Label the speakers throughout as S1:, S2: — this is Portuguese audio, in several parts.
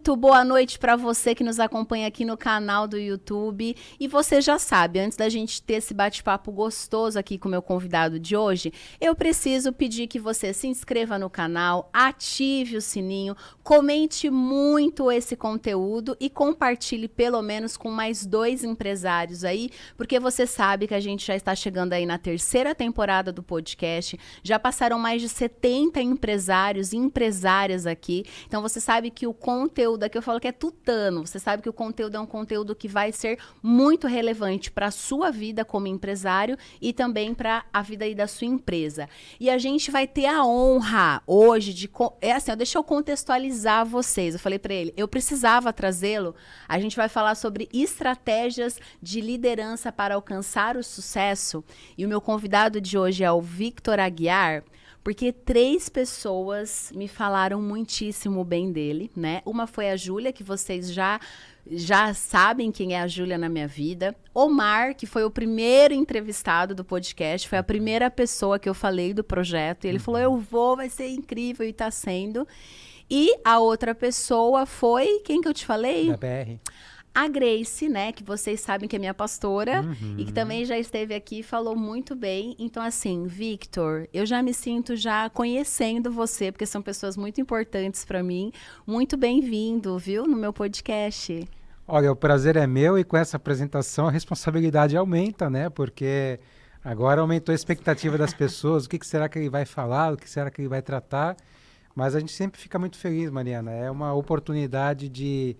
S1: Muito boa noite para você que nos acompanha aqui no canal do YouTube. E você já sabe, antes da gente ter esse bate-papo gostoso aqui com o meu convidado de hoje, eu preciso pedir que você se inscreva no canal, ative o sininho, comente muito esse conteúdo e compartilhe pelo menos com mais 2 empresários aí, porque você sabe que a gente já está chegando aí na 3ª temporada do podcast, já passaram mais de 70 empresários e empresárias aqui, então você sabe que o conteúdo aqui, eu falo que é tutano, você sabe que o conteúdo é um conteúdo que vai ser muito relevante para a sua vida como empresário e também para a vida aí da sua empresa. E a gente vai ter a honra hoje de... deixa eu contextualizar vocês. Eu falei para ele, eu precisava trazê-lo. A gente vai falar sobre estratégias de liderança para alcançar o sucesso. E o meu convidado de hoje é o Victor Aguiar, porque 3 pessoas me falaram muitíssimo bem dele, né? Uma foi a Júlia, que vocês já sabem quem é a Júlia na minha vida. Omar, que foi o primeiro entrevistado do podcast, foi a primeira pessoa que eu falei do projeto. E ele falou, vai ser incrível, e tá sendo. E a outra pessoa foi, quem que eu te falei?
S2: Da BR.
S1: A Grace, né, que vocês sabem que é minha pastora e que também já esteve aqui e falou muito bem. Então, assim, Victor, eu já me sinto já conhecendo você, porque são pessoas muito importantes para mim. Muito bem-vindo, viu, no meu podcast.
S2: Olha, o prazer é meu e com essa apresentação a responsabilidade aumenta, né? Porque agora aumentou a expectativa das pessoas, o que será que ele vai falar, o que será que ele vai tratar. Mas a gente sempre fica muito feliz, Mariana. É uma oportunidade de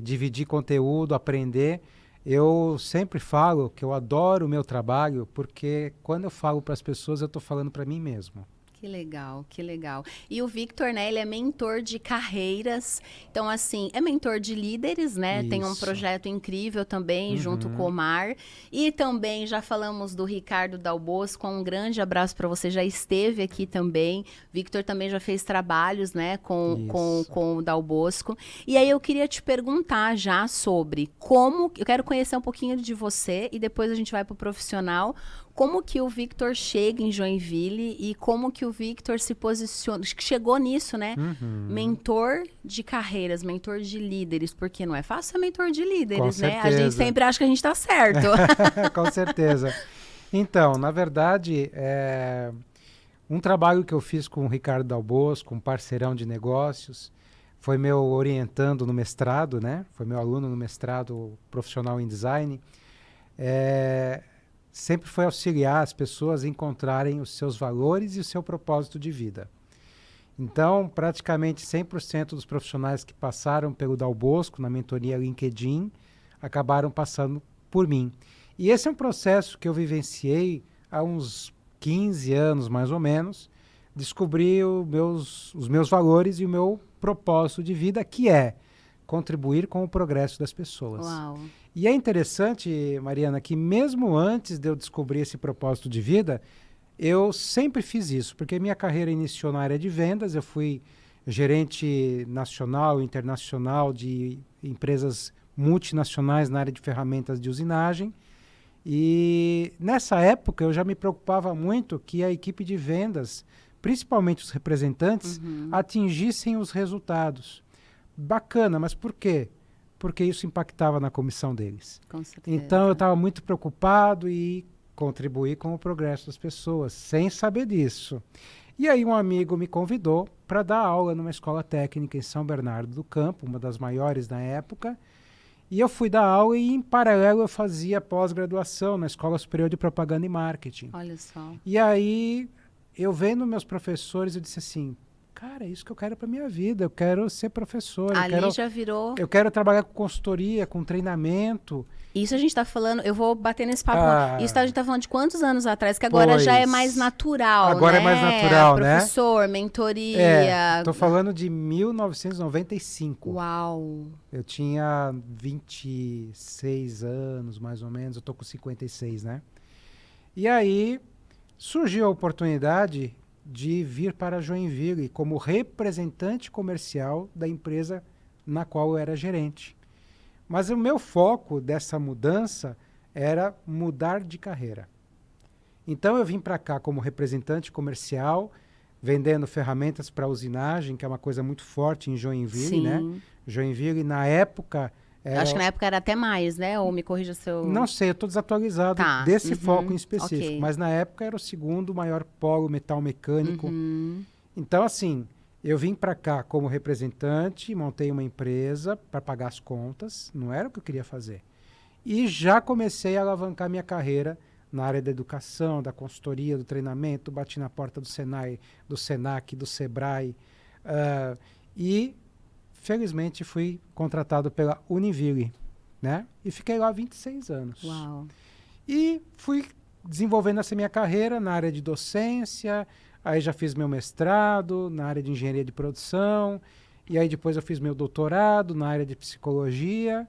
S2: dividir conteúdo, aprender. Eu sempre falo que eu adoro o meu trabalho porque quando eu falo para as pessoas eu estou falando para mim mesmo.
S1: Que legal, que legal. E o Victor, né, ele é mentor de carreiras, então assim, é mentor de líderes, né,
S2: Isso.
S1: Tem um projeto incrível também, junto com o Omar, e também já falamos do Ricardo Dal Bosco, um grande abraço para você, já esteve aqui também, Victor também já fez trabalhos, né, com o Dal Bosco, e aí eu queria te perguntar já sobre como, eu quero conhecer um pouquinho de você, e depois a gente vai para o profissional, como que o Victor chega em Joinville e como que o Victor se posiciona, chegou nisso, né? Mentor de carreiras, mentor de líderes, porque não é fácil ser mentor de líderes,
S2: Com
S1: né?
S2: certeza.
S1: A gente sempre acha que a gente tá certo.
S2: Com certeza. Então, na verdade, um trabalho que eu fiz com o Ricardo Dal Bosco, um parceirão de negócios, foi meu orientando no mestrado, né? Foi meu aluno no mestrado profissional em design. Sempre foi auxiliar as pessoas a encontrarem os seus valores e o seu propósito de vida. Então, praticamente 100% dos profissionais que passaram pelo Dal Bosco, na mentoria LinkedIn, acabaram passando por mim. E esse é um processo que eu vivenciei há uns 15 anos, mais ou menos. Descobri os meus valores e o meu propósito de vida, que é contribuir com o progresso das pessoas.
S1: Uau.
S2: E é interessante, Mariana, que mesmo antes de eu descobrir esse propósito de vida, eu sempre fiz isso, porque minha carreira iniciou na área de vendas, eu fui gerente nacional e internacional de empresas multinacionais na área de ferramentas de usinagem, e nessa época eu já me preocupava muito que a equipe de vendas, principalmente os representantes, atingissem os resultados. Bacana, mas por quê? Porque isso impactava na comissão deles.
S1: Com certeza.
S2: Então eu estava muito preocupado e contribuir com o progresso das pessoas, sem saber disso. E aí um amigo me convidou para dar aula numa escola técnica em São Bernardo do Campo, uma das maiores na época, e eu fui dar aula e em paralelo eu fazia pós-graduação na Escola Superior de Propaganda e Marketing.
S1: Olha só.
S2: E aí eu vendo meus professores, eu disse assim, cara, é isso que eu quero para minha vida, eu quero ser professor.
S1: Ali já virou...
S2: Eu quero trabalhar com consultoria, com treinamento.
S1: Isso a gente tá falando, eu vou bater nesse papo. Isso a gente tá falando de quantos anos atrás? Que agora já é mais natural,
S2: agora
S1: né?
S2: é mais natural,
S1: Professor, mentoria.
S2: Tô falando de 1995.
S1: Uau!
S2: Eu tinha 26 anos, mais ou menos. Eu tô com 56, né? E aí surgiu a oportunidade de vir para Joinville como representante comercial da empresa na qual eu era gerente. Mas o meu foco dessa mudança era mudar de carreira. Então eu vim para cá como representante comercial, vendendo ferramentas para usinagem, que é uma coisa muito forte em Joinville, né?
S1: Sim.
S2: Joinville, na época...
S1: Acho que na época era até mais, né? Ou me corrija se eu...
S2: Não sei, eu estou desatualizado
S1: Tá.
S2: desse foco em específico,
S1: Ok.
S2: mas na época era o segundo maior polo metal mecânico. Então, assim, eu vim para cá como representante, montei uma empresa para pagar as contas, não era o que eu queria fazer. E já comecei a alavancar minha carreira na área da educação, da consultoria, do treinamento, bati na porta do Senai, do Senac, do Sebrae, e felizmente fui contratado pela Univille, né? E fiquei lá 26 anos.
S1: Uau.
S2: E fui desenvolvendo essa minha carreira na área de docência, aí já fiz meu mestrado na área de engenharia de produção, e aí depois eu fiz meu doutorado na área de psicologia,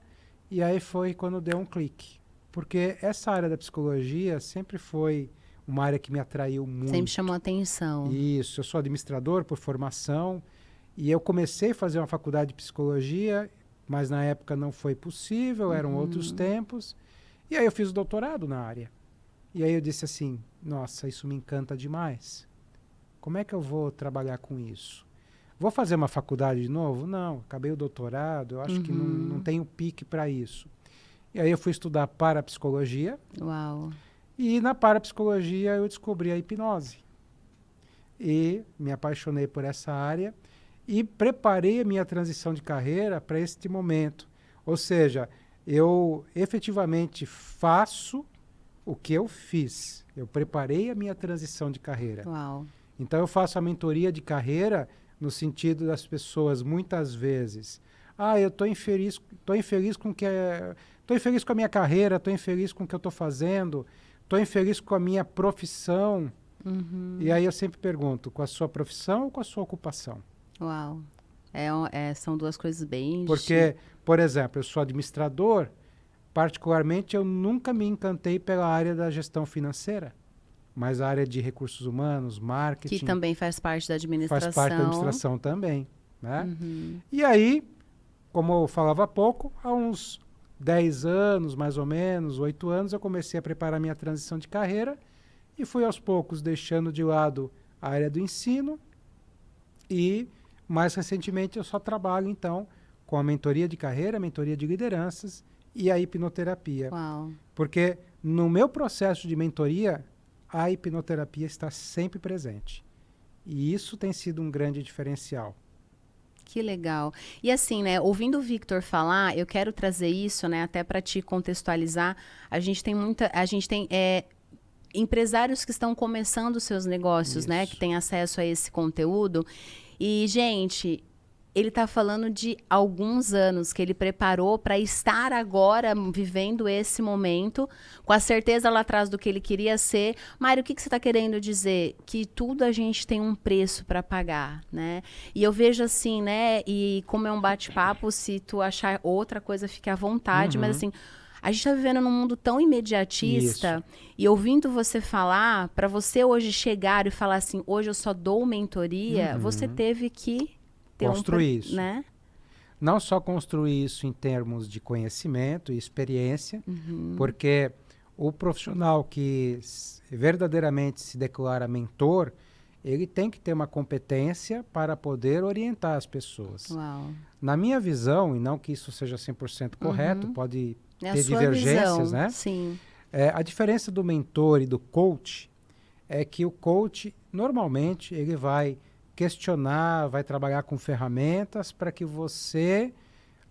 S2: e aí foi quando deu um clique. Porque essa área da psicologia sempre foi uma área que me atraiu muito.
S1: Sempre chamou atenção.
S2: Isso, eu sou administrador por formação, e eu comecei a fazer uma faculdade de psicologia, mas na época não foi possível, eram outros tempos. E aí eu fiz o doutorado na área. E aí eu disse assim, nossa, isso me encanta demais. Como é que eu vou trabalhar com isso? Vou fazer uma faculdade de novo? Não, acabei o doutorado, eu acho que não tenho pique para isso. E aí eu fui estudar parapsicologia.
S1: Uau.
S2: E na parapsicologia eu descobri a hipnose. E me apaixonei por essa área e preparei a minha transição de carreira para este momento. Ou seja, eu efetivamente faço o que eu fiz. Eu preparei a minha transição de carreira.
S1: Uau.
S2: Então eu faço a mentoria de carreira no sentido das pessoas muitas vezes, eu estou infeliz com que estou infeliz com a minha carreira, estou infeliz com o que eu estou fazendo, estou infeliz com a minha profissão. E aí eu sempre pergunto, com a sua profissão ou com a sua ocupação?
S1: Uau. São duas coisas bem...
S2: Porque, por exemplo, eu sou administrador, particularmente eu nunca me encantei pela área da gestão financeira, mas a área de recursos humanos, marketing...
S1: Que também faz parte da administração.
S2: Faz parte da administração também, né? E aí, como eu falava há pouco, há uns 10 anos, mais ou menos, 8 anos, eu comecei a preparar minha transição de carreira e fui aos poucos deixando de lado a área do ensino e, mais recentemente, eu só trabalho, então, com a mentoria de carreira, a mentoria de lideranças e a hipnoterapia.
S1: Uau.
S2: Porque no meu processo de mentoria, a hipnoterapia está sempre presente. E isso tem sido um grande diferencial.
S1: Que legal. E assim, né, ouvindo o Victor falar, eu quero trazer isso, né, até para te contextualizar. A gente tem empresários que estão começando seus negócios, né, que têm acesso a esse conteúdo. E, gente, ele está falando de alguns anos que ele preparou para estar agora vivendo esse momento, com a certeza lá atrás do que ele queria ser. Mário, o que você está querendo dizer? Que tudo a gente tem um preço para pagar, né? E eu vejo assim, né? E como é um bate-papo, se tu achar outra coisa, fique à vontade, mas assim... A gente está vivendo num mundo tão imediatista. Isso. E ouvindo você falar, para você hoje chegar e falar assim, hoje eu só dou mentoria, você teve que...
S2: Construir isso.
S1: Né?
S2: Não só construir isso em termos de conhecimento e experiência, porque o profissional que verdadeiramente se declara mentor, ele tem que ter uma competência para poder orientar as pessoas.
S1: Uau.
S2: Na minha visão, e não que isso seja 100% correto, pode ter divergências,
S1: visão,
S2: né?
S1: Sim.
S2: A diferença do mentor e do coach é que o coach, normalmente, ele vai questionar, vai trabalhar com ferramentas para que você,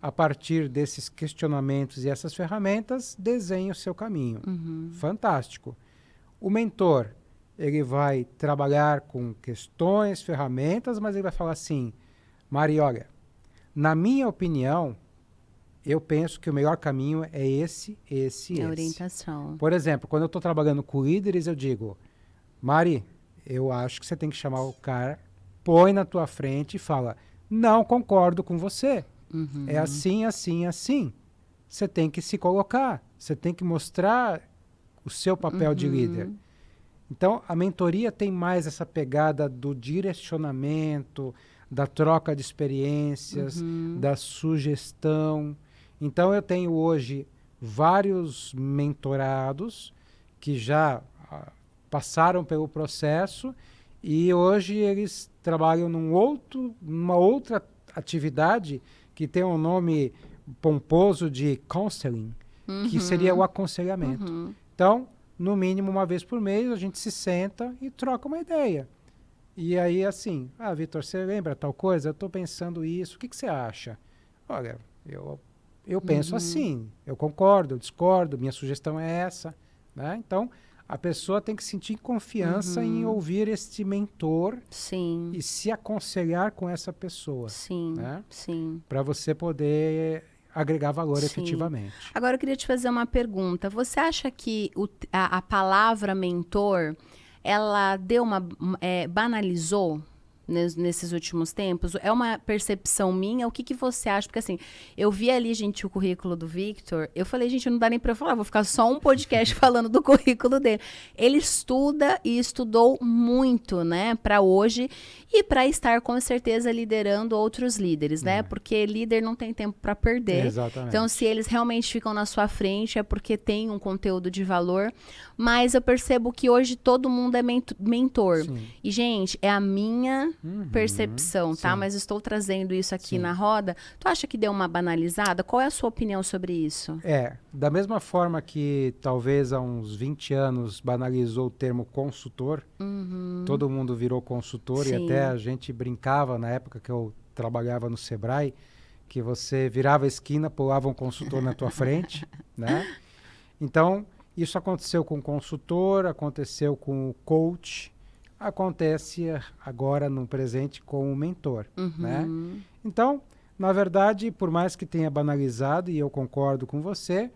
S2: a partir desses questionamentos e essas ferramentas, desenhe o seu caminho. Fantástico. O mentor, ele vai trabalhar com questões, ferramentas, mas ele vai falar assim, Mari, olha, na minha opinião, eu penso que o melhor caminho é esse.
S1: Orientação.
S2: Por exemplo, quando eu estou trabalhando com líderes, eu digo, Mari, eu acho que você tem que chamar o cara, põe na tua frente e fala, não concordo com você. É assim, assim, assim. Você tem que se colocar, você tem que mostrar o seu papel de líder. Então, a mentoria tem mais essa pegada do direcionamento, da troca de experiências, da sugestão. Então, eu tenho hoje vários mentorados que já passaram pelo processo E hoje eles trabalham numa outra atividade que tem um nome pomposo de counseling, que seria o aconselhamento. Então, no mínimo uma vez por mês, a gente se senta e troca uma ideia. E aí, assim, Vitor, você lembra tal coisa? Eu estou pensando isso, o que você acha? Olha, eu penso assim, eu concordo, eu discordo, minha sugestão é essa, né? Então, a pessoa tem que sentir confiança em ouvir este mentor
S1: Sim.
S2: e se aconselhar com essa pessoa.
S1: Sim,
S2: né?
S1: sim.
S2: Para você poder agregar valor
S1: Sim.
S2: efetivamente.
S1: Agora, eu queria te fazer uma pergunta. Você acha que a palavra mentor, ela banalizou nesses últimos tempos? É uma percepção minha? O que você acha? Porque assim, eu vi ali, gente, o currículo do Victor, eu falei, gente, não dá nem pra eu falar, vou ficar só um podcast falando do currículo dele. Ele estuda e estudou muito, né, pra hoje e pra estar com certeza liderando outros líderes, né? Porque líder não tem tempo pra perder.
S2: Exatamente.
S1: Então, se eles realmente ficam na sua frente, é porque tem um conteúdo de valor. Mas eu percebo que hoje todo mundo é mentor.
S2: Sim.
S1: E, gente, é a minha percepção, tá?
S2: Sim.
S1: Mas estou trazendo isso aqui
S2: Sim.
S1: na roda. Tu acha que deu uma banalizada? Qual é a sua opinião sobre isso?
S2: Da mesma forma que talvez há uns 20 anos banalizou o termo consultor, todo mundo virou consultor.
S1: Sim.
S2: E até a gente brincava na época que eu trabalhava no Sebrae, que você virava a esquina, pulava um consultor na tua frente, né? Então, isso aconteceu com o consultor, aconteceu com o coach, acontece agora no presente com o mentor, né? Então, na verdade, por mais que tenha banalizado, e eu concordo com você,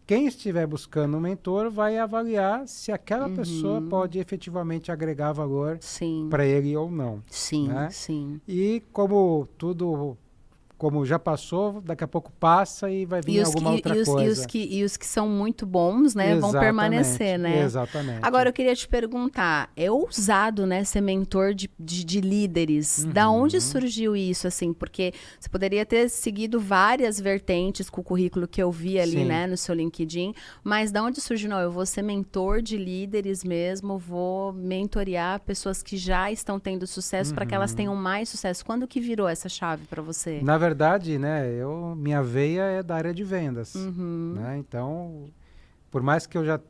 S2: quem estiver buscando um mentor vai avaliar se aquela pessoa pode efetivamente agregar valor para ele ou não.
S1: Sim,
S2: né?
S1: sim.
S2: E como tudo, como já passou, daqui a pouco passa e vai vir alguma outra coisa.
S1: E os que são muito bons, né, vão permanecer, né?
S2: Exatamente.
S1: Agora, eu queria te perguntar, é ousado, né, ser mentor de líderes? Da onde surgiu isso, assim? Porque você poderia ter seguido várias vertentes com o currículo que eu vi ali,
S2: Sim.
S1: né, no seu LinkedIn, mas da onde surgiu? Não, eu vou ser mentor de líderes mesmo, vou mentorear pessoas que já estão tendo sucesso para que elas tenham mais sucesso. Quando que virou essa chave para você?
S2: Na verdade, né, minha veia é da área de vendas. Né? Então, por mais que eu já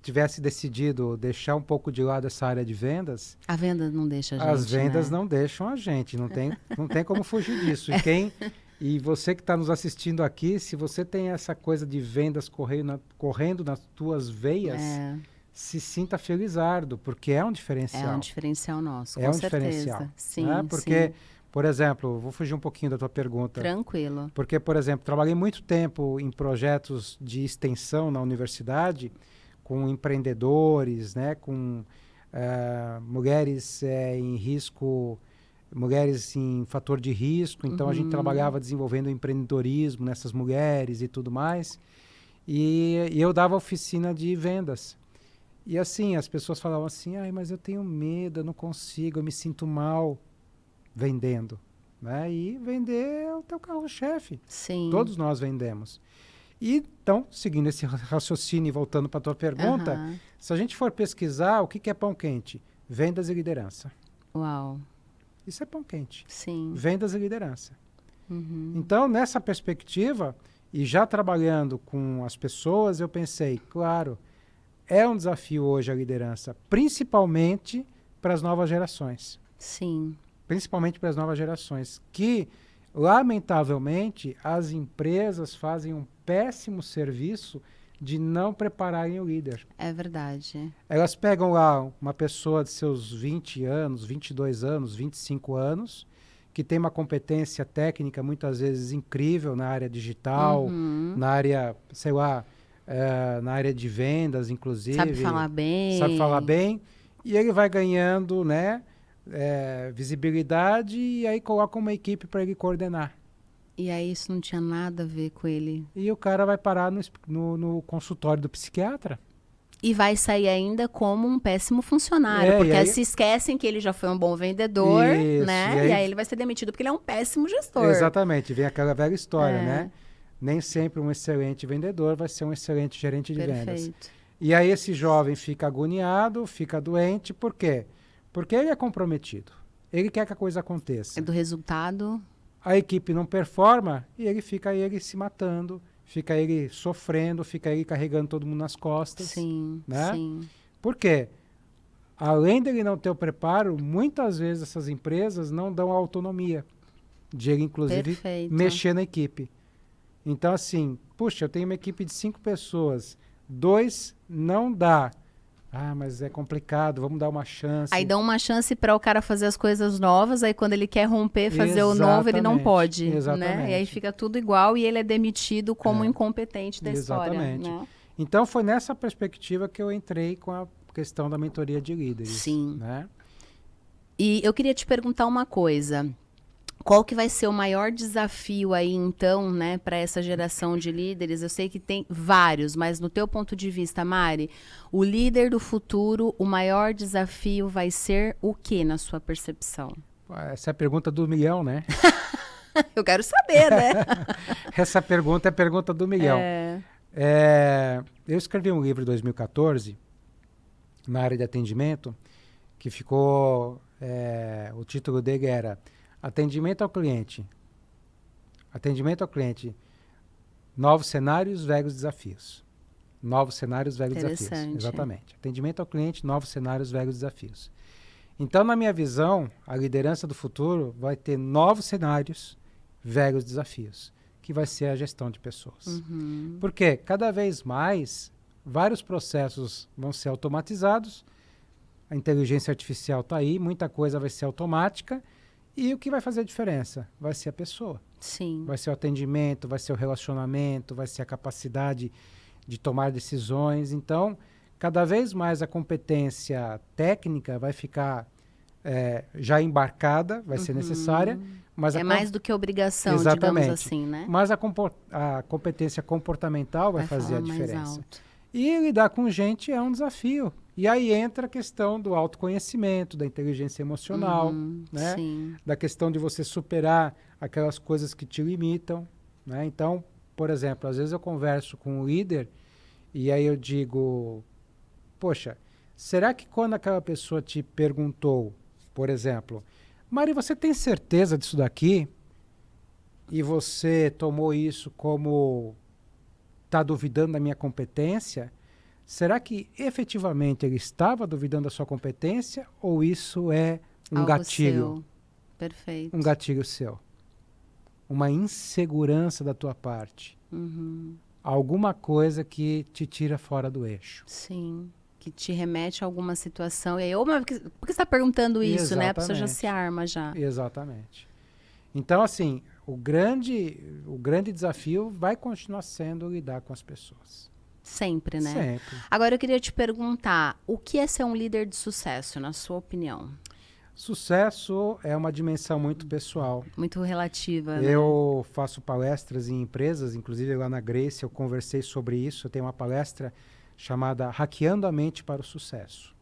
S2: tivesse decidido deixar um pouco de lado essa área de vendas...
S1: A venda não deixa a gente,
S2: as vendas
S1: né?
S2: não deixam a gente, não tem como fugir disso. E você que está nos assistindo aqui, se você tem essa coisa de vendas correndo nas tuas veias, se sinta felizardo, porque é um diferencial.
S1: É um diferencial nosso,
S2: é
S1: com
S2: um
S1: certeza.
S2: diferencial.
S1: Sim,
S2: né? Porque,
S1: sim.
S2: por exemplo, vou fugir um pouquinho da tua pergunta.
S1: Tranquilo.
S2: Porque, por exemplo, trabalhei muito tempo em projetos de extensão na universidade, com empreendedores, né, com mulheres em risco, mulheres em fator de risco. Então, a gente trabalhava desenvolvendo empreendedorismo nessas mulheres e tudo mais. E eu dava oficina de vendas. E assim, as pessoas falavam assim, mas eu tenho medo, eu não consigo, eu me sinto mal vendendo. Né? E vender é o teu carro-chefe.
S1: Sim.
S2: Todos nós vendemos. E, então, seguindo esse raciocínio e voltando para a tua pergunta, se a gente for pesquisar o que é pão quente, vendas e liderança.
S1: Uau.
S2: Isso é pão quente.
S1: Sim.
S2: Vendas e liderança. Então, nessa perspectiva, e já trabalhando com as pessoas, eu pensei, claro, é um desafio hoje a liderança, principalmente para as novas gerações.
S1: Sim.
S2: Principalmente para as novas gerações, que, lamentavelmente, as empresas fazem um péssimo serviço de não prepararem o líder.
S1: É verdade.
S2: Elas pegam lá uma pessoa de seus 20 anos, 22 anos, 25 anos, que tem uma competência técnica muitas vezes incrível na área digital, na área, sei lá, na área de vendas, inclusive.
S1: Sabe falar bem.
S2: Sabe falar bem. E ele vai ganhando, né? Visibilidade, e aí coloca uma equipe para ele coordenar.
S1: E aí isso não tinha nada a ver com ele.
S2: E o cara vai parar no consultório do psiquiatra.
S1: E vai sair ainda como um péssimo funcionário, porque
S2: aí
S1: se esquecem que ele já foi um bom vendedor,
S2: Isso,
S1: né? E aí ele vai ser demitido porque ele é um péssimo gestor.
S2: Exatamente, vem aquela velha história, né? Nem sempre um excelente vendedor vai ser um excelente gerente de vendas.
S1: Perfeito.
S2: E aí esse jovem fica agoniado, fica doente, por quê? Porque ele é comprometido. Ele quer que a coisa aconteça.
S1: É do resultado.
S2: A equipe não performa e ele fica ele se matando, fica ele sofrendo, fica ele carregando todo mundo nas costas.
S1: Sim,
S2: né?
S1: sim.
S2: Por quê? Além dele não ter o preparo, muitas vezes essas empresas não dão autonomia de ele, inclusive,
S1: Perfeito.
S2: mexer na equipe. Então, assim, puxa, eu tenho uma equipe de 5 pessoas, 2 não dá. Ah, mas é complicado, vamos dar uma chance.
S1: Aí dão uma chance para o cara fazer as coisas novas, aí quando ele quer romper, fazer o novo, ele não pode,
S2: exatamente.
S1: né? E aí fica tudo igual e ele é demitido como incompetente da
S2: exatamente.
S1: história, né?
S2: Então foi nessa perspectiva que eu entrei com a questão da mentoria de líderes.
S1: Sim.
S2: Né?
S1: E eu queria te perguntar uma coisa. Qual que vai ser o maior desafio aí, então, né, para essa geração de líderes? Eu sei que tem vários, mas no teu ponto de vista, Mari, o líder do futuro, o maior desafio vai ser o quê, na sua percepção?
S2: Essa é a pergunta do milhão, né?
S1: Eu quero saber, né?
S2: Essa pergunta é a pergunta do milhão. Eu escrevi um livro em 2014, na área de atendimento, que ficou... o título dele era... Atendimento ao cliente. Atendimento ao cliente. Novos cenários, velhos desafios. Novos cenários, velhos desafios. Exatamente. Atendimento ao cliente, novos cenários, velhos desafios. Então, na minha visão, a liderança do futuro vai ter novos cenários, velhos desafios, que vai ser a gestão de pessoas.
S1: Uhum.
S2: Porque cada vez mais, vários processos vão ser automatizados, a inteligência artificial está aí, muita coisa vai ser automática. E o que vai fazer a diferença? Vai ser a pessoa.
S1: Sim.
S2: Vai ser o atendimento, vai ser o relacionamento, vai ser a capacidade de tomar decisões. Então, cada vez mais a competência técnica vai ficar já embarcada, vai ser necessária. Mas mais
S1: do que obrigação,
S2: exatamente,
S1: digamos assim, né?
S2: Mas a competência comportamental vai fazer a diferença. E lidar com gente é um desafio. E aí entra a questão do autoconhecimento, da inteligência emocional, né?
S1: Sim.
S2: Da questão de você superar aquelas coisas que te limitam, né? Então, por exemplo, às vezes eu converso com um líder e aí eu digo, poxa, será que quando aquela pessoa te perguntou, por exemplo, Mari, você tem certeza disso daqui? E você tomou isso como está duvidando da minha competência? Será que efetivamente ele estava duvidando da sua competência ou isso é um gatilho?
S1: Seu. Perfeito.
S2: Um gatilho seu. Uma insegurança da tua parte. Alguma coisa que te tira fora do eixo.
S1: Sim. Que te remete a alguma situação. E aí, mas por que você está perguntando isso, né? A pessoa já se arma já.
S2: Exatamente. Então, assim, o grande desafio vai continuar sendo lidar com as pessoas.
S1: Sempre, né?
S2: Sempre.
S1: Agora eu queria te perguntar, o que é ser um líder de sucesso, na sua opinião?
S2: Sucesso é uma dimensão muito pessoal.
S1: Muito relativa,
S2: Eu faço palestras em empresas, inclusive lá na Grace eu conversei sobre isso. Eu tenho uma palestra chamada Hackeando a Mente para o Sucesso.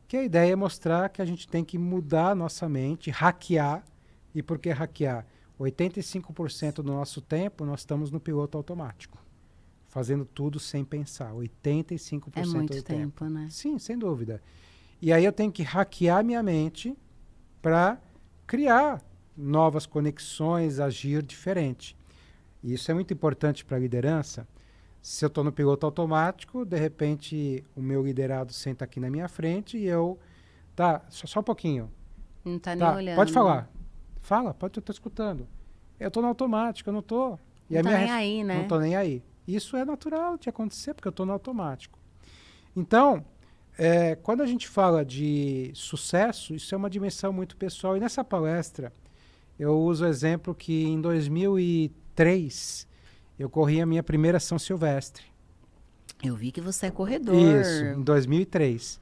S2: Que a ideia é mostrar que a gente tem que mudar a nossa mente, hackear. E por que hackear? 85% do nosso tempo nós estamos no piloto automático. Fazendo tudo sem pensar. 85% do tempo.
S1: É muito tempo, né?
S2: Sim, sem dúvida. E aí eu tenho que hackear minha mente para criar novas conexões, agir diferente. E isso é muito importante para a liderança. Se eu estou no piloto automático, de repente o meu liderado senta aqui na minha frente e eu... Tá, só um pouquinho.
S1: Não está nem olhando.
S2: Pode falar. Fala, eu estou escutando. Eu estou no automático, eu não estou.
S1: Não está nem aí, né?
S2: Não estou nem aí. Isso é natural de acontecer, porque eu estou no automático. Então, quando a gente fala de sucesso, isso é uma dimensão muito pessoal. E nessa palestra, eu uso o exemplo que em 2003, eu corri a minha primeira São Silvestre.
S1: Eu vi que você é corredor.
S2: Isso, em 2003.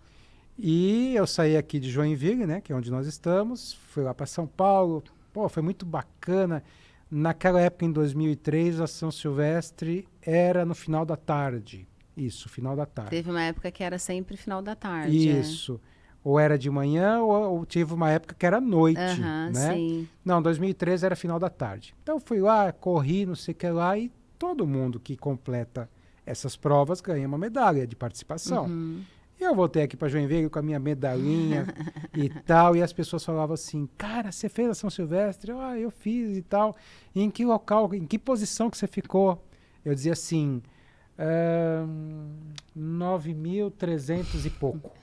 S2: E eu saí aqui de Joinville, né, que é onde nós estamos, fui lá para São Paulo. Pô, foi muito bacana. Naquela época, em 2003, a São Silvestre era no final da tarde. Isso, final da tarde.
S1: Teve uma época que era sempre final da tarde.
S2: Isso. Ou era de manhã, ou tive uma época que era noite, né?
S1: Sim.
S2: Não, 2013 era final da tarde. Então, fui lá, corri, não sei o que lá, e todo mundo que completa essas provas ganha uma medalha de participação. E eu voltei aqui para Joinville com a minha medalhinha e tal, e as pessoas falavam assim, cara, você fez a São Silvestre? Eu fiz e tal. E em que local, em que posição que você ficou? Eu dizia assim, 9.300 e pouco.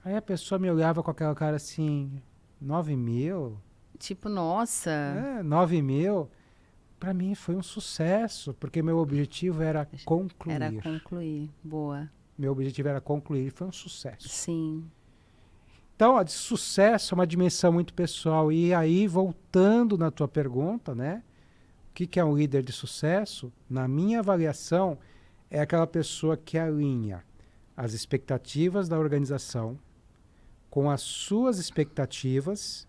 S2: Aí a pessoa me olhava com aquela cara assim, 9.000?
S1: Tipo, nossa.
S2: 9.000? Para mim foi um sucesso, porque meu objetivo era concluir.
S1: Era concluir, boa.
S2: Meu objetivo era concluir, foi um sucesso.
S1: Sim.
S2: Então, de sucesso é uma dimensão muito pessoal. E aí, voltando na tua pergunta, né? O que é um líder de sucesso? Na minha avaliação, é aquela pessoa que alinha as expectativas da organização com as suas expectativas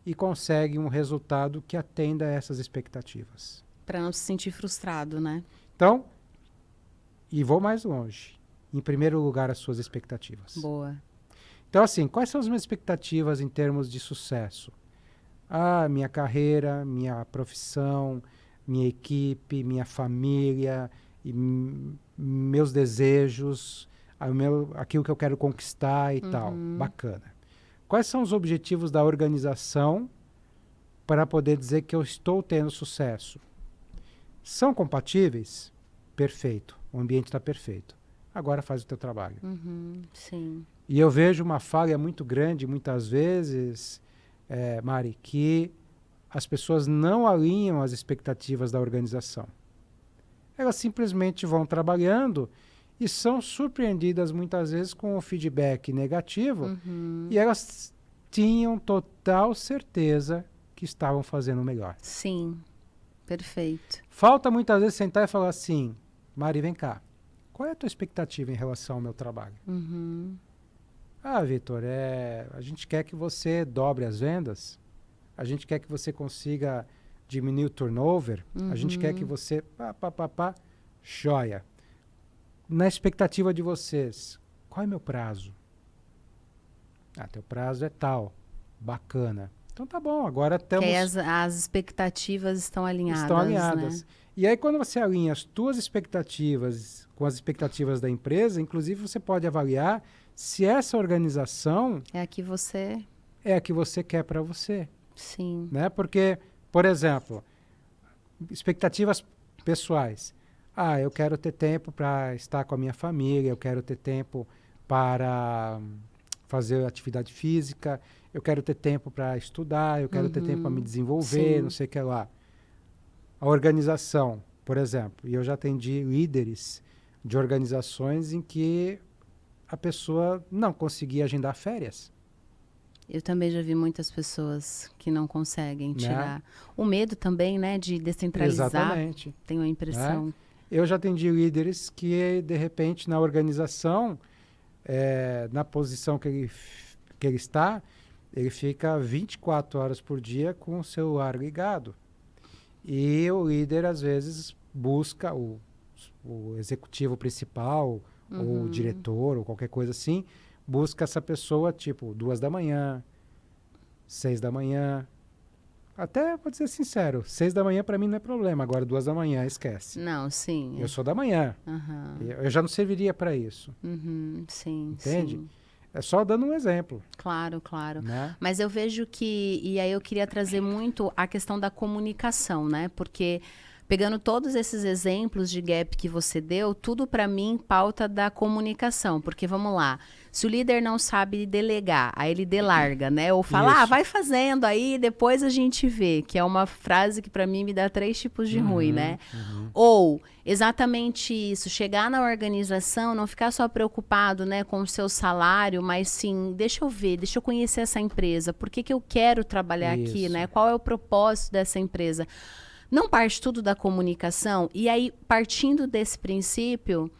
S2: e consegue um resultado que atenda a essas expectativas.
S1: Para não se sentir frustrado, né?
S2: Então, e vou mais longe. Em primeiro lugar, as suas expectativas.
S1: Boa.
S2: Então, assim, quais são as minhas expectativas em termos de sucesso? Minha carreira, minha profissão, minha equipe, minha família, e meus desejos, aquilo que eu quero conquistar e tal. Bacana. Quais são os objetivos da organização para poder dizer que eu estou tendo sucesso? São compatíveis? Perfeito. O ambiente está perfeito. Agora faz o teu trabalho.
S1: Sim.
S2: E eu vejo uma falha muito grande, muitas vezes, Mari, que as pessoas não alinham as expectativas da organização. Elas simplesmente vão trabalhando e são surpreendidas muitas vezes com o feedback negativo e elas tinham total certeza que estavam fazendo o melhor.
S1: Sim, perfeito.
S2: Falta muitas vezes sentar e falar assim, Mari, vem cá, qual é a tua expectativa em relação ao meu trabalho? Vitor, a gente quer que você dobre as vendas, a gente quer que você consiga diminuir o turnover, a gente quer que você... Joia. Na expectativa de vocês, qual é meu prazo? Teu prazo é tal. Bacana. Então tá bom, agora temos...
S1: Que as expectativas estão alinhadas.
S2: Estão alinhadas.
S1: Né?
S2: E aí quando você alinha as tuas expectativas com as expectativas da empresa, inclusive você pode avaliar se essa organização...
S1: É a que você...
S2: É a que você quer para você.
S1: Sim.
S2: Né? Porque, por exemplo, expectativas pessoais. Eu quero ter tempo para estar com a minha família, eu quero ter tempo para fazer atividade física, eu quero ter tempo para estudar, eu quero ter tempo para me desenvolver,
S1: Sim.
S2: não sei o que lá. A organização, por exemplo, e eu já atendi líderes de organizações em que a pessoa não conseguia agendar férias.
S1: Eu também já vi muitas pessoas que não conseguem tirar.
S2: Né?
S1: O medo também, né, de descentralizar.
S2: Exatamente.
S1: Tenho a impressão.
S2: Né? Eu já atendi líderes que, de repente, na organização, na posição que ele está, ele fica 24 horas por dia com o celular ligado. E o líder, às vezes, busca o executivo principal, ou o diretor, ou qualquer coisa assim, busca essa pessoa, tipo, 2 da manhã, 6 da manhã. Até, vou ser sincero, 6 da manhã para mim não é problema, agora 2 da manhã, esquece.
S1: Não, sim.
S2: Eu sou da manhã. Eu já não serviria para isso.
S1: Sim,
S2: entende?
S1: Sim.
S2: É só dando um exemplo.
S1: Claro, claro.
S2: Né?
S1: Mas eu vejo que, e aí eu queria trazer muito a questão da comunicação, né? Porque pegando todos esses exemplos de gap que você deu, tudo para mim pauta da comunicação. Porque vamos lá, se o líder não sabe delegar, aí ele delarga, né? Ou fala, vai fazendo, aí depois a gente vê, que é uma frase que para mim me dá 3 tipos de ruim, né? Ou, exatamente isso, chegar na organização, não ficar só preocupado, né, com o seu salário, mas sim, deixa eu ver, deixa eu conhecer essa empresa, por que eu quero trabalhar aqui, né? Qual é o propósito dessa empresa? Não parte tudo da comunicação? E aí, partindo desse princípio,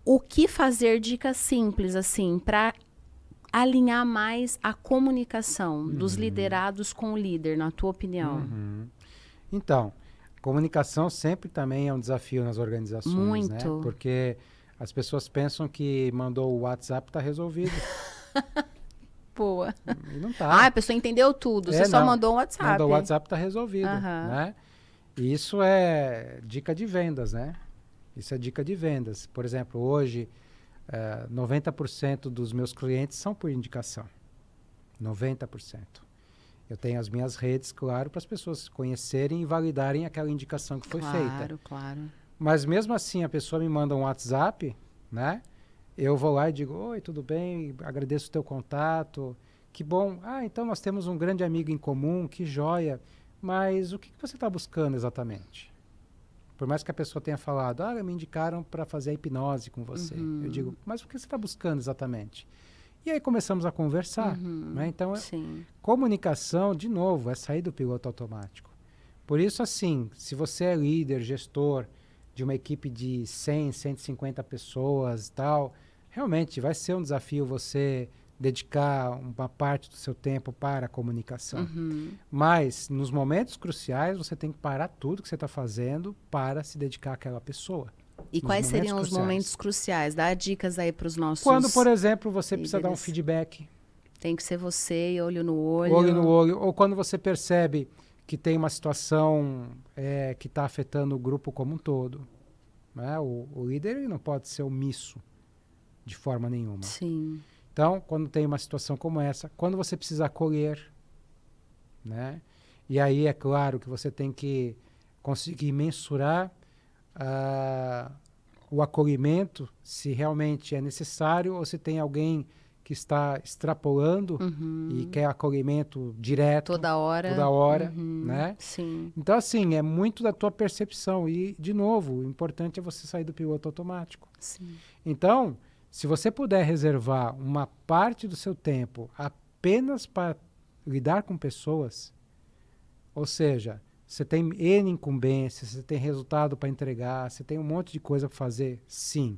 S1: o que fazer? Dicas simples, assim, para alinhar mais a comunicação dos liderados com o líder, na tua opinião?
S2: Então, comunicação sempre também é um desafio nas organizações,
S1: Muito.
S2: Né? Porque as pessoas pensam que mandou o WhatsApp, está resolvido.
S1: Boa.
S2: E não tá.
S1: A pessoa entendeu tudo, você só mandou um WhatsApp.
S2: Mandou o WhatsApp, está resolvido, né? E isso é dica de vendas, né? Isso é dica de vendas. Por exemplo, hoje 90% dos meus clientes são por indicação. 90%. Eu tenho as minhas redes, claro, para as pessoas conhecerem e validarem aquela indicação que foi feita.
S1: Claro, claro.
S2: Mas mesmo assim, a pessoa me manda um WhatsApp, né? Eu vou lá e digo, oi, tudo bem? Agradeço o teu contato. Que bom. Ah, então nós temos um grande amigo em comum, que joia. Mas o que você está buscando exatamente? Por mais que a pessoa tenha falado, me indicaram para fazer a hipnose com você. Eu digo, mas o que você está buscando exatamente? E aí começamos a conversar. Né? Então, comunicação, de novo, é sair do piloto automático. Por isso, assim, se você é líder, gestor de uma equipe de 100, 150 pessoas e tal, realmente vai ser um desafio você dedicar uma parte do seu tempo para a comunicação. Mas, nos momentos cruciais, você tem que parar tudo que você está fazendo para se dedicar àquela pessoa.
S1: E quais seriam os momentos cruciais? Dá dicas aí para os nossos...
S2: Quando, por exemplo, você precisa dar um feedback.
S1: Tem que ser você, olho no olho.
S2: Olho no olho. Ou quando você percebe que tem uma situação que está afetando o grupo como um todo. Né? O líder ele não pode ser omisso de forma nenhuma.
S1: Sim.
S2: Então, quando tem uma situação como essa, quando você precisa acolher, né? E aí é claro que você tem que conseguir mensurar o acolhimento, se realmente é necessário ou se tem alguém que está extrapolando e quer acolhimento direto.
S1: Toda hora.
S2: Né?
S1: Sim.
S2: Então, assim, é muito da tua percepção. E, de novo, o importante é você sair do piloto automático.
S1: Sim.
S2: Então, se você puder reservar uma parte do seu tempo apenas para lidar com pessoas, ou seja, você tem N incumbências, você tem resultado para entregar, você tem um monte de coisa para fazer, sim.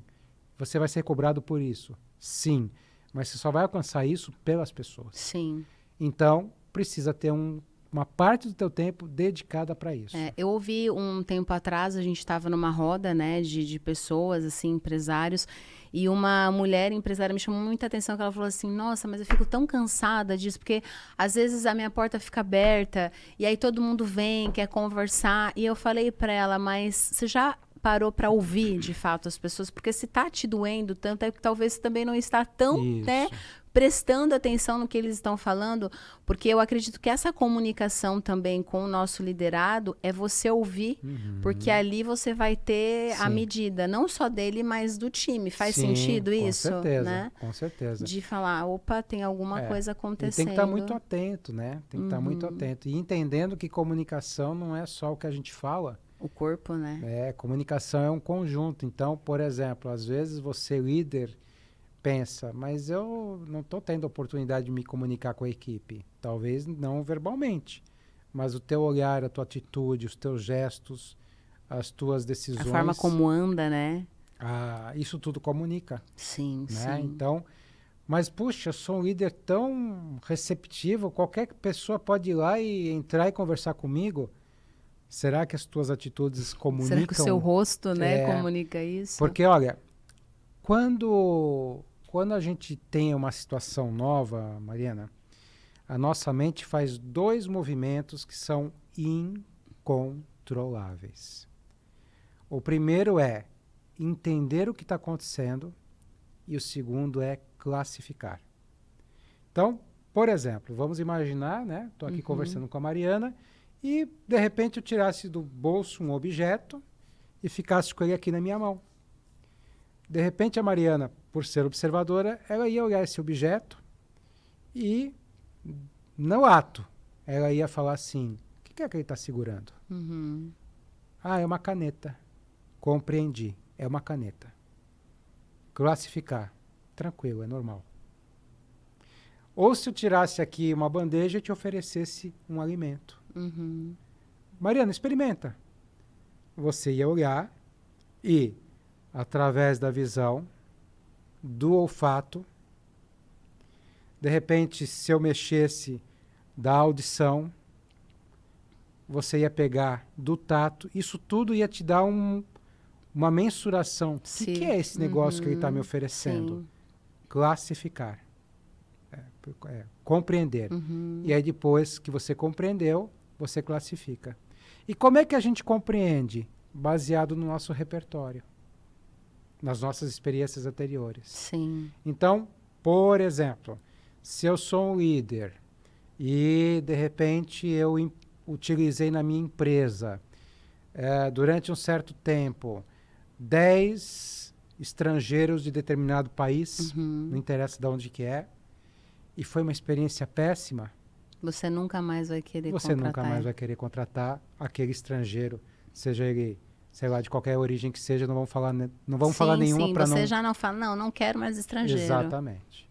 S2: Você vai ser cobrado por isso, sim. Mas você só vai alcançar isso pelas pessoas.
S1: Sim.
S2: Então, precisa ter uma parte do teu tempo dedicada para isso.
S1: Eu ouvi um tempo atrás, a gente estava numa roda, né, de pessoas, assim, empresários, e uma mulher empresária me chamou muita atenção, que ela falou assim, nossa, mas eu fico tão cansada disso, porque às vezes a minha porta fica aberta, e aí todo mundo vem, quer conversar, e eu falei para ela, mas você já parou para ouvir, de fato, as pessoas? Porque se tá te doendo tanto, é que talvez você também não está tão, né, prestando atenção no que eles estão falando, porque eu acredito que essa comunicação também com o nosso liderado é você ouvir, porque ali você vai ter a medida, não só dele, mas do time. Faz sentido isso?
S2: Com certeza,
S1: né?
S2: Com certeza.
S1: De falar, opa, tem alguma coisa acontecendo.
S2: E tem que estar muito atento, né? Tem que estar muito atento. E entendendo que comunicação não é só o que a gente fala.
S1: O corpo, né?
S2: Comunicação é um conjunto. Então, por exemplo, às vezes você, líder, pensa, mas eu não estou tendo oportunidade de me comunicar com a equipe. Talvez não verbalmente, mas o teu olhar, a tua atitude, os teus gestos, as tuas decisões...
S1: A forma como anda, né?
S2: Isso tudo comunica.
S1: Sim,
S2: né?
S1: sim.
S2: Então, mas, puxa, eu sou um líder tão receptivo, qualquer pessoa pode ir lá e entrar e conversar comigo. Será que as tuas atitudes comunicam?
S1: Será que o seu rosto, né, comunica isso?
S2: Porque, olha, quando a gente tem uma situação nova, Mariana, a nossa mente faz 2 movimentos que são incontroláveis. O primeiro é entender o que está acontecendo e o segundo é classificar. Então, por exemplo, vamos imaginar, né? Estou aqui conversando com a Mariana e, de repente, eu tirasse do bolso um objeto e ficasse com ele aqui na minha mão. De repente, a Mariana, por ser observadora, ela ia olhar esse objeto e, no ato, ela ia falar assim, o que é que ele está segurando? É uma caneta. Compreendi, é uma caneta. Classificar, tranquilo, é normal. Ou se eu tirasse aqui uma bandeja e te oferecesse um alimento. Mariana, experimenta. Você ia olhar e, através da visão, do olfato, de repente, se eu mexesse da audição, você ia pegar do tato, isso tudo ia te dar uma mensuração. O que é esse negócio que ele está me oferecendo?
S1: Sim.
S2: Classificar. Compreender. E aí, depois que você compreendeu, você classifica. E como é que a gente compreende? Baseado no nosso repertório. nas nossas experiências anteriores.
S1: Sim.
S2: Então, por exemplo, se eu sou um líder e, de repente, eu utilizei na minha empresa, durante um certo tempo, 10 estrangeiros de determinado país, não interessa de onde que é, e foi uma experiência péssima,
S1: Você nunca mais vai querer
S2: você
S1: contratar
S2: nunca mais
S1: ele.
S2: vai querer contratar aquele estrangeiro, seja ele, sei lá, de qualquer origem que seja, não vamos falar, não vamos falar nenhuma para não...
S1: Você já não fala, não quero mais estrangeiro.
S2: Exatamente.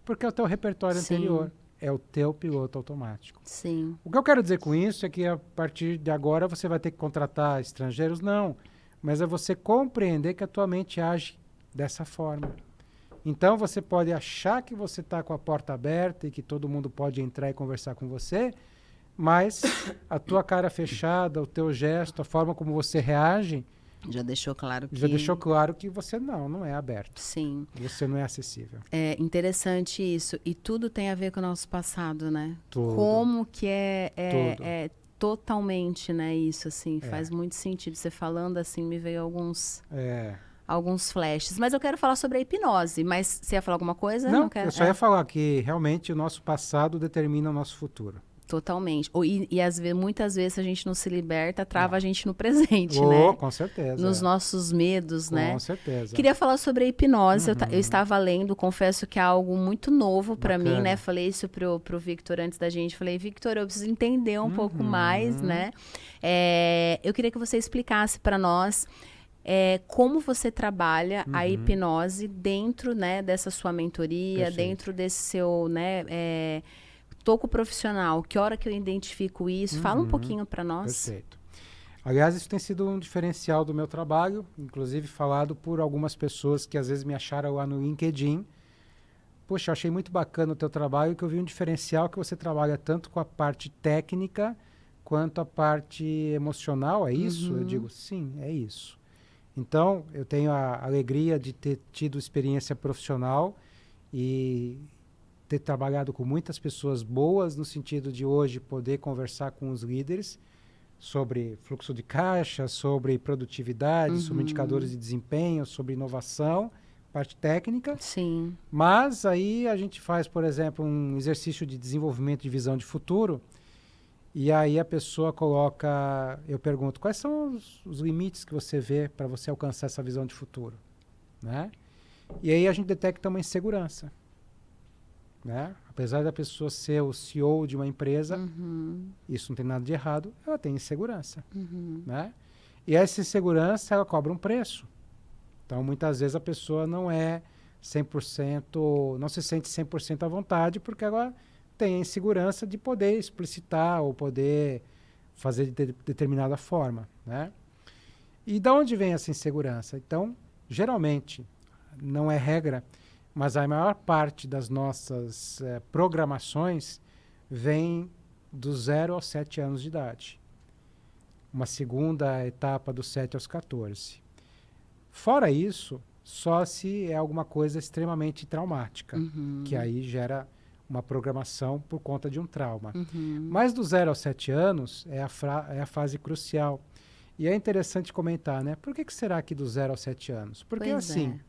S2: Porque é o teu repertório anterior, é o teu piloto automático.
S1: Sim.
S2: O que eu quero dizer com isso é que a partir de agora você vai ter que contratar estrangeiros? Não. Mas é você compreender que a tua mente age dessa forma. Então você pode achar que você está com a porta aberta e que todo mundo pode entrar e conversar com você, mas a tua cara fechada, o teu gesto, a forma como você reage,
S1: Já deixou claro que...
S2: já deixou claro que você não é aberto.
S1: Sim.
S2: Você não é acessível.
S1: É interessante isso. E tudo tem a ver com o nosso passado, né?
S2: Tudo.
S1: Como que
S2: Tudo.
S1: é totalmente, né, isso, assim. Faz muito sentido. Você falando assim, me veio alguns flashes. Mas eu quero falar sobre a hipnose. Mas você ia falar alguma coisa?
S2: Não,
S1: quero...
S2: eu só ia falar que realmente o nosso passado determina o nosso futuro.
S1: Totalmente. E muitas vezes, se a gente não se liberta, trava a gente no presente, né?
S2: Com certeza.
S1: Nos nossos medos, né?
S2: Com certeza.
S1: Queria falar sobre a hipnose. Eu estava lendo, confesso que é algo muito novo para mim, né? Falei isso pro Victor antes da gente. Falei, Victor, eu preciso entender um pouco mais, né? Eu queria que você explicasse para nós como você trabalha a hipnose dentro, né, dessa sua mentoria,
S2: Perfeito.
S1: dentro desse seu, né, toco profissional. Que hora que eu identifico isso? Fala um pouquinho para nós.
S2: Perfeito. Aliás, isso tem sido um diferencial do meu trabalho, inclusive falado por algumas pessoas que às vezes me acharam lá no LinkedIn. Poxa, eu achei muito bacana o teu trabalho, que eu vi um diferencial que você trabalha tanto com a parte técnica quanto a parte emocional. É isso? Eu digo, sim, é isso. Então, eu tenho a alegria de ter tido experiência profissional e ter trabalhado com muitas pessoas boas, no sentido de hoje poder conversar com os líderes sobre fluxo de caixa, sobre produtividade, sobre indicadores de desempenho, sobre inovação, parte técnica.
S1: Sim.
S2: Mas aí a gente faz, por exemplo, um exercício de desenvolvimento de visão de futuro, e aí a pessoa coloca, eu pergunto, quais são os limites que você vê para você alcançar essa visão de futuro, né? E aí a gente detecta uma insegurança, né? Apesar da pessoa ser o CEO de uma empresa, isso não tem nada de errado, ela tem insegurança, né? E essa insegurança, ela cobra um preço. Então, muitas vezes a pessoa não é 100%, não se sente 100% à vontade, porque ela tem a insegurança de poder explicitar ou poder fazer de determinada forma, né? E da onde vem essa insegurança? Então, geralmente, não é regra, mas a maior parte das nossas programações vem do 0 aos 7 anos de idade. Uma segunda etapa dos 7 aos 14. Fora isso, só se é alguma coisa extremamente traumática, que aí gera uma programação por conta de um trauma. Mas do 0 aos 7 anos é a fase crucial. E é interessante comentar, né? Por que será que do 0 aos 7 anos? Porque assim,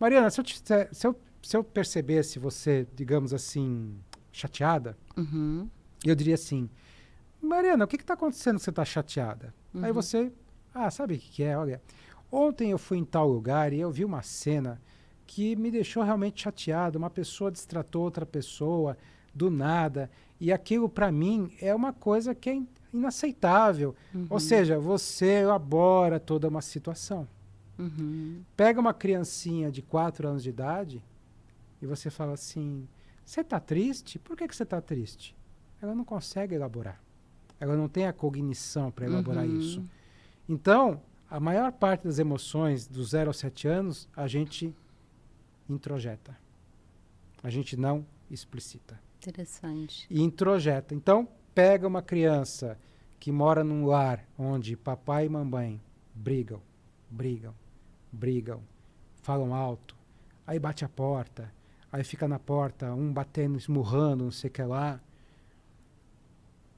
S2: Mariana, se eu percebesse você, digamos assim, chateada, eu diria assim, Mariana, o que está acontecendo que você está chateada? Aí você, sabe o que é? Olha, ontem eu fui em tal lugar e eu vi uma cena que me deixou realmente chateado. Uma pessoa destratou outra pessoa do nada. E aquilo, para mim, é uma coisa que é inaceitável. Ou seja, você elabora toda uma situação. Pega uma criancinha de 4 anos de idade e você fala assim, você está triste? Por que você está triste? Ela não consegue elaborar. Ela não tem a cognição para elaborar isso. Então, a maior parte das emoções do 0 aos 7 anos, a gente introjeta. A gente não explicita.
S1: Interessante.
S2: E introjeta. Então, pega uma criança que mora num lar onde papai e mamãe brigam, falam alto, aí bate a porta, aí fica na porta, um batendo, esmurrando, não sei o que lá.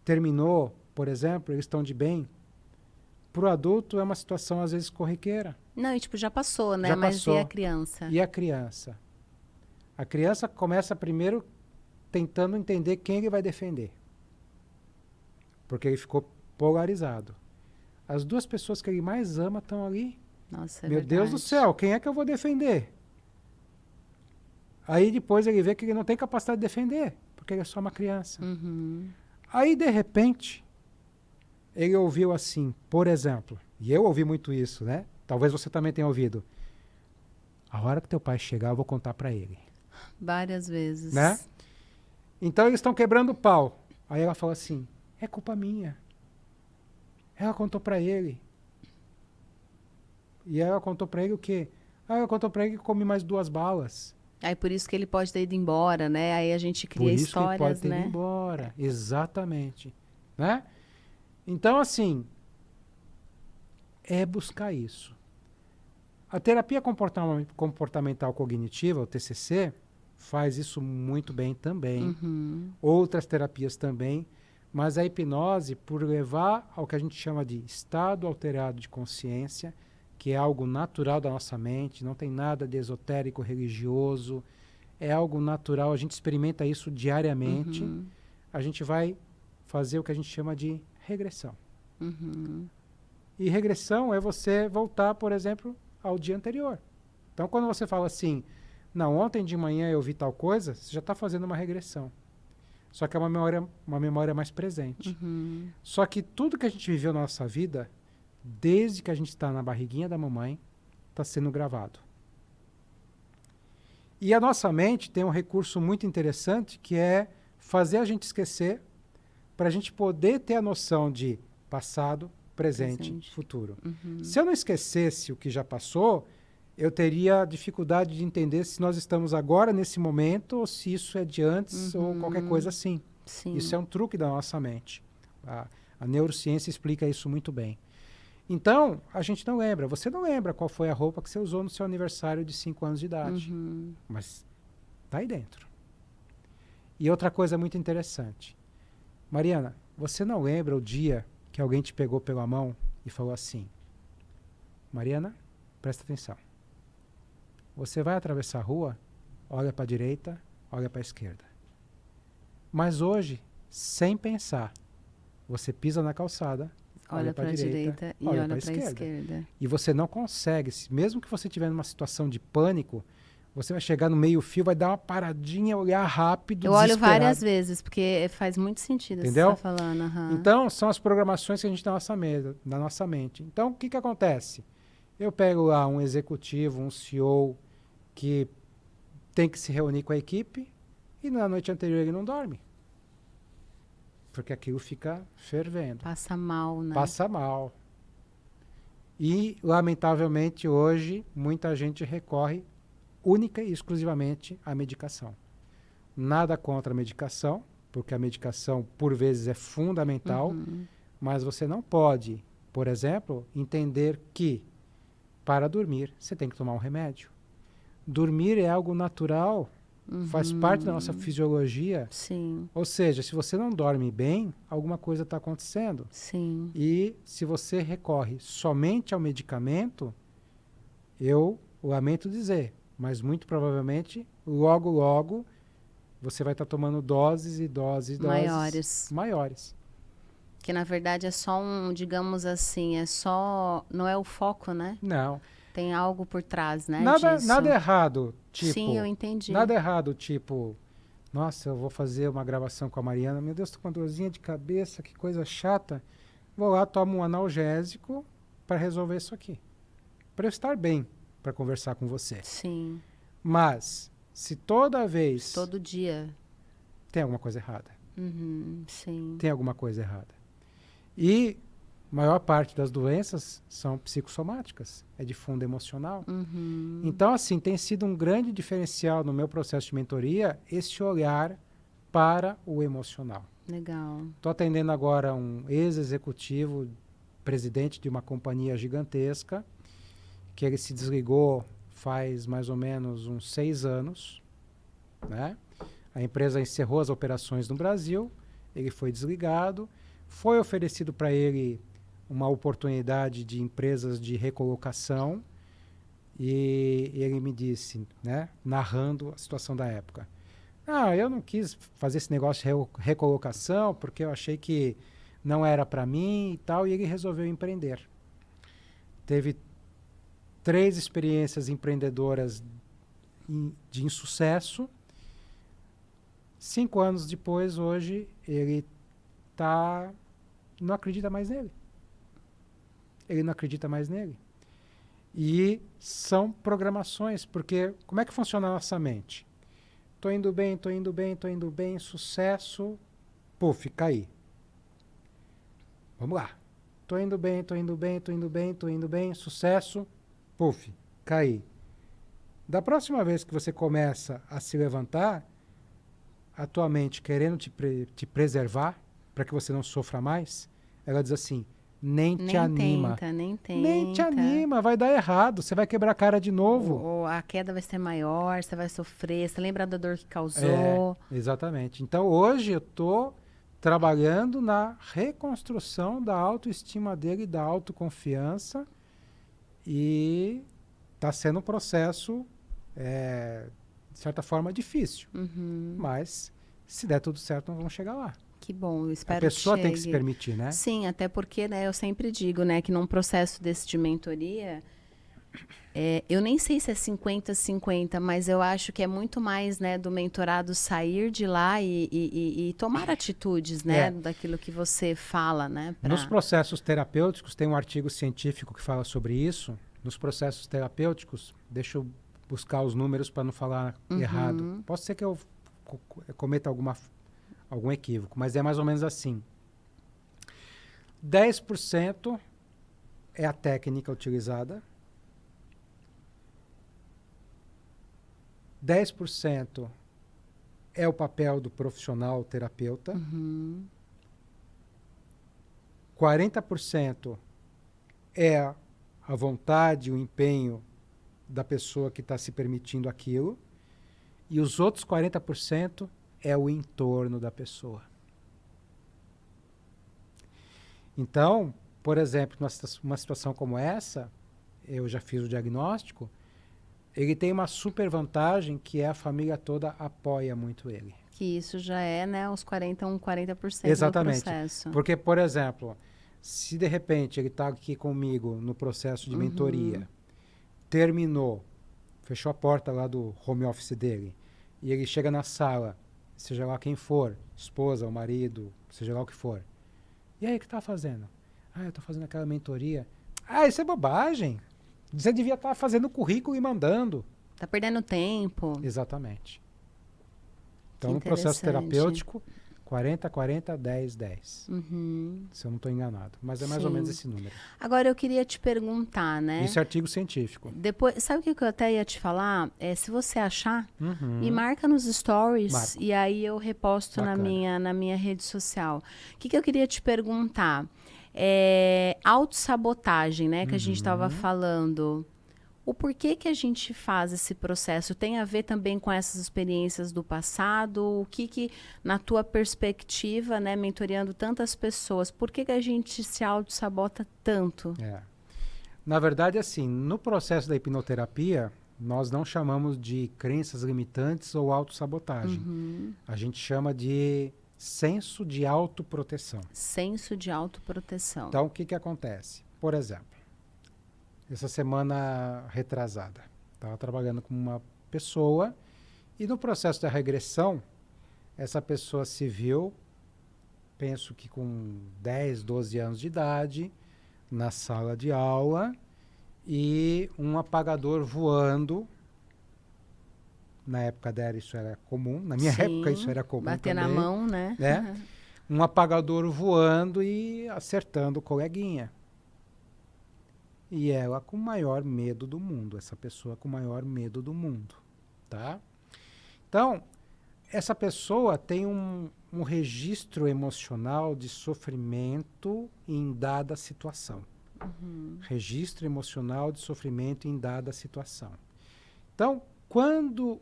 S2: Terminou, por exemplo, eles estão de bem. Para o adulto é uma situação às vezes corriqueira.
S1: Não, e tipo, já passou, né?
S2: Já
S1: Mas
S2: passou.
S1: e a criança?
S2: E a criança? A criança começa primeiro tentando entender quem ele vai defender. Porque ele ficou polarizado. As duas pessoas que ele mais ama estão ali.
S1: Nossa, é
S2: Meu
S1: verdade.
S2: Deus do céu, quem é que eu vou defender? Aí depois ele vê que ele não tem capacidade de defender, porque ele é só uma criança.
S1: Uhum.
S2: Aí, de repente, ele ouviu assim, por exemplo, e eu ouvi muito isso, né? Talvez você também tenha ouvido. A hora que teu pai chegar, eu vou contar para ele.
S1: Várias vezes.
S2: Né? Então eles estão quebrando o pau. Aí ela fala assim, é culpa minha. Ela contou para ele. E ela contou para ele o quê? Ela contou para ele que come mais 2 balas.
S1: Aí por isso que ele pode ter ido embora, né? Aí a gente
S2: Por
S1: cria
S2: isso que ele pode
S1: histórias,
S2: ter ido
S1: né?
S2: embora. Exatamente. Né? Então, assim, é buscar isso. A terapia comportamental cognitiva, o TCC, faz isso muito bem também.
S1: Uhum.
S2: Outras terapias também. Mas a hipnose, por levar ao que a gente chama de estado alterado de consciência, que é algo natural da nossa mente, não tem nada de esotérico, religioso, é algo natural, a gente experimenta isso diariamente,
S1: Uhum.
S2: a gente vai fazer o que a gente chama de regressão.
S1: Uhum.
S2: E regressão é você voltar, por exemplo, ao dia anterior. Então, quando você fala assim, não, ontem de manhã eu vi tal coisa, você já está fazendo uma regressão. Só que é uma memória mais presente.
S1: Uhum.
S2: Só que tudo que a gente viveu na nossa vida, desde que a gente está na barriguinha da mamãe, está sendo gravado. E a nossa mente tem um recurso muito interessante, que é fazer a gente esquecer, para a gente poder ter a noção de passado, presente. Futuro.
S1: Uhum.
S2: Se eu não esquecesse o que já passou, eu teria dificuldade de entender se nós estamos agora nesse momento ou se isso é de antes ou qualquer coisa assim.
S1: Sim.
S2: Isso é um truque da nossa mente. A neurociência explica isso muito bem. Então, a gente não lembra. Você não lembra qual foi a roupa que você usou no seu aniversário de 5 anos de idade.
S1: Uhum.
S2: Mas tá aí dentro. E outra coisa muito interessante. Mariana, você não lembra o dia que alguém te pegou pela mão e falou assim, Mariana, presta atenção. Você vai atravessar a rua, olha para a direita, olha para a esquerda. Mas hoje, sem pensar, você pisa na calçada,
S1: Olha para a direita e olha para a esquerda.
S2: E você não consegue, mesmo que você estiver numa situação de pânico, você vai chegar no meio-fio, vai dar uma paradinha, olhar rápido,
S1: Eu olho várias vezes, porque faz muito sentido isso que você está falando. Uhum.
S2: Então, são as programações que a gente tem na nossa mente. Então, o que acontece? Eu pego lá um executivo, um CEO, que tem que se reunir com a equipe, e na noite anterior ele não dorme. Porque aquilo fica fervendo.
S1: Passa mal, né?
S2: Passa mal. E, lamentavelmente, hoje, muita gente recorre única e exclusivamente à medicação. Nada contra a medicação, porque a medicação, por vezes, é fundamental, mas você não pode, por exemplo, entender que, para dormir, você tem que tomar um remédio. Dormir é algo natural, faz parte da nossa fisiologia.
S1: Sim.
S2: Ou seja, se você não dorme bem, alguma coisa está acontecendo.
S1: Sim.
S2: E se você recorre somente ao medicamento, eu lamento dizer, mas muito provavelmente, logo, logo, você vai estar tomando doses e doses maiores.
S1: Que na verdade é só digamos assim, não é o foco, né?
S2: Não.
S1: Tem algo por trás, né?
S2: Nada errado, tipo...
S1: Sim, eu entendi.
S2: Nada errado, tipo... Nossa, eu vou fazer uma gravação com a Mariana. Meu Deus, tô com uma dorzinha de cabeça, que coisa chata. Vou lá, tomo um analgésico para resolver isso aqui. Para eu estar bem, para conversar com você.
S1: Sim.
S2: Mas, se toda vez...
S1: Todo dia.
S2: Tem alguma coisa errada.
S1: Sim.
S2: Tem alguma coisa errada. E... maior parte das doenças são psicossomáticas, é de fundo emocional. Então, assim, tem sido um grande diferencial no meu processo de mentoria esse olhar para o emocional.
S1: Legal.
S2: Estou atendendo agora um ex-executivo, presidente de uma companhia gigantesca, que ele se desligou faz mais ou menos uns 6 anos, né? A empresa encerrou as operações no Brasil, ele foi desligado, foi oferecido para ele uma oportunidade de empresas de recolocação, E ele me disse, né, narrando a situação da época. Ah, eu não quis fazer esse negócio de recolocação porque eu achei que não era para mim e tal, e ele resolveu empreender. Teve 3 experiências empreendedoras de insucesso. 5 anos depois, hoje, ele não acredita mais nele. Ele não acredita mais nele. E são programações, porque como é que funciona a nossa mente? Tô indo bem, tô indo bem, tô indo bem, sucesso, puf, caí. Vamos lá. Tô indo bem, tô indo bem, tô indo bem, tô indo bem, sucesso, puf, caí. Da próxima vez que você começa a se levantar, a tua mente querendo te preservar, para que você não sofra mais, ela diz assim, nem te anima.
S1: Nem tenta.
S2: Nem te anima, vai dar errado, você vai quebrar a cara de novo.
S1: Ou a queda vai ser maior, você vai sofrer, você lembra da dor que causou.
S2: Exatamente. Então hoje eu estou trabalhando na reconstrução da autoestima dele, da autoconfiança, e está sendo um processo, de certa forma, difícil. Mas se der tudo certo, nós vamos chegar lá.
S1: Que bom, eu espero
S2: A pessoa
S1: que
S2: tem que
S1: chegue.
S2: se permitir, né?
S1: Sim, até porque, né, eu sempre digo, né, que num processo desse de mentoria, eu nem sei se é 50-50, mas eu acho que é muito mais, né, do mentorado sair de lá e tomar atitudes, né, daquilo que você fala, né?
S2: Nos processos terapêuticos, tem um artigo científico que fala sobre isso. Nos processos terapêuticos, deixa eu buscar os números para não falar errado. Pode ser que eu cometa algum equívoco, mas é mais ou menos assim. 10% é a técnica utilizada, 10% é o papel do profissional terapeuta, 40% é a vontade, o empenho da pessoa que está se permitindo aquilo, e os outros 40% é o entorno da pessoa. Então, por exemplo, numa situação como essa, eu já fiz o diagnóstico, ele tem uma super vantagem que é a família toda apoia muito ele.
S1: Que isso já é, né, os 40%
S2: Exatamente.
S1: do processo.
S2: Porque, por exemplo, se de repente ele está aqui comigo no processo de mentoria, terminou, fechou a porta lá do home office dele, e ele chega na sala, seja lá quem for, esposa, o marido, seja lá o que for. E aí, o que tá fazendo? Ah, eu tô fazendo aquela mentoria. Ah, isso é bobagem. Você devia estar fazendo currículo e mandando.
S1: Tá perdendo tempo.
S2: Exatamente. Então, no processo terapêutico, 40, 10. Se eu não estou enganado. Mas é mais ou menos esse número.
S1: Agora, eu queria te perguntar, né?
S2: Isso é artigo científico.
S1: Depois, sabe o que eu até ia te falar? Se você achar, me marca nos stories e aí eu reposto na minha rede social. O que eu queria te perguntar? Autossabotagem, né? Que a gente estava falando. O porquê que a gente faz esse processo tem a ver também com essas experiências do passado? O que na tua perspectiva, né, mentoreando tantas pessoas, por que a gente se autossabota tanto?
S2: Na verdade, assim, no processo da hipnoterapia, nós não chamamos de crenças limitantes ou autossabotagem. A gente chama de senso de autoproteção.
S1: Senso de autoproteção.
S2: Então, o que acontece? Por exemplo, essa semana retrasada, estava trabalhando com uma pessoa e no processo da regressão, essa pessoa se viu, penso que com 10, 12 anos de idade, na sala de aula e um apagador voando. Na época dela isso era comum, na minha época isso era comum
S1: bater
S2: também.
S1: Na mão, né?
S2: Um apagador voando e acertando o coleguinha. E ela com o maior medo do mundo, essa pessoa com o maior medo do mundo, tá? Então, essa pessoa tem um registro emocional de sofrimento em dada situação. Registro emocional de sofrimento em dada situação. Então, quando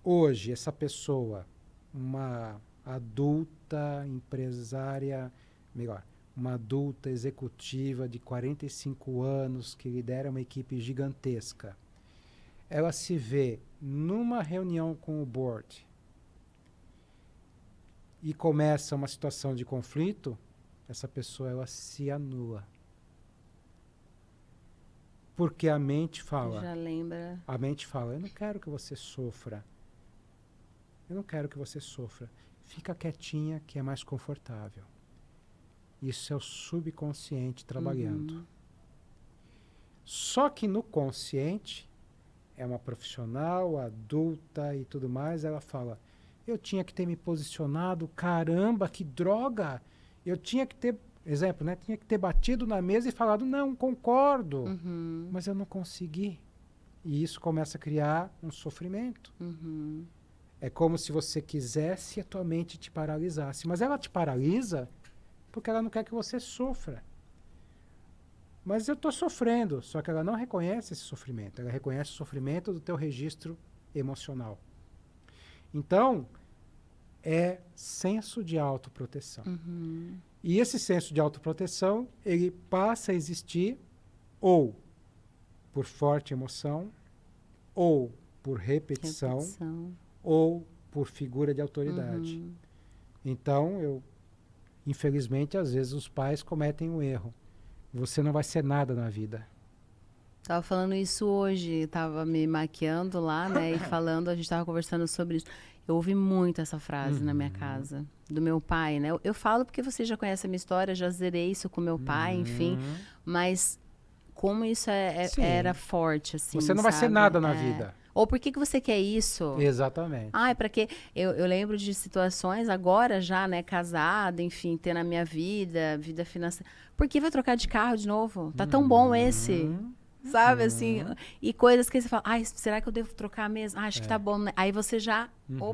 S2: hoje essa pessoa, uma adulta empresária, melhor, uma adulta executiva de 45 anos que lidera uma equipe gigantesca, ela se vê numa reunião com o board e começa uma situação de conflito, essa pessoa ela se anula. Porque a mente fala.
S1: Já lembra.
S2: A mente fala, eu não quero que você sofra. Eu não quero que você sofra. Fica quietinha que é mais confortável. Isso é o subconsciente trabalhando. Só que no consciente, é uma profissional, adulta e tudo mais, ela fala, eu tinha que ter me posicionado, caramba, que droga! Eu tinha que ter, exemplo, né? Tinha que ter batido na mesa e falado, não, concordo, mas eu não consegui. E isso começa a criar um sofrimento. É como se você quisesse e a tua mente te paralisasse. Mas ela te paralisa porque ela não quer que você sofra. Mas eu estou sofrendo, só que ela não reconhece esse sofrimento. Ela reconhece o sofrimento do teu registro emocional. Então, é senso de autoproteção. E esse senso de autoproteção, ele passa a existir ou por forte emoção, ou por repetição. Ou por figura de autoridade. Então, infelizmente, às vezes os pais cometem um erro. Você não vai ser nada na vida.
S1: Tava falando isso hoje, tava me maquiando lá, né, e falando, a gente tava conversando sobre isso. Eu ouvi muito essa frase na minha casa, do meu pai, né? Eu falo porque você já conhece a minha história, já zerei isso com meu pai, enfim, mas como isso era forte, assim,
S2: você não vai ser nada na vida.
S1: Ou por que você quer isso?
S2: Exatamente.
S1: Ah, é para que eu lembro de situações agora já, né, casada, enfim, ter na minha vida financeira. Por que vai trocar de carro de novo? Tá tão bom esse. Sabe, assim, e coisas que você fala, ai, será que eu devo trocar mesmo? Ah, acho que tá bom, né? Aí você já,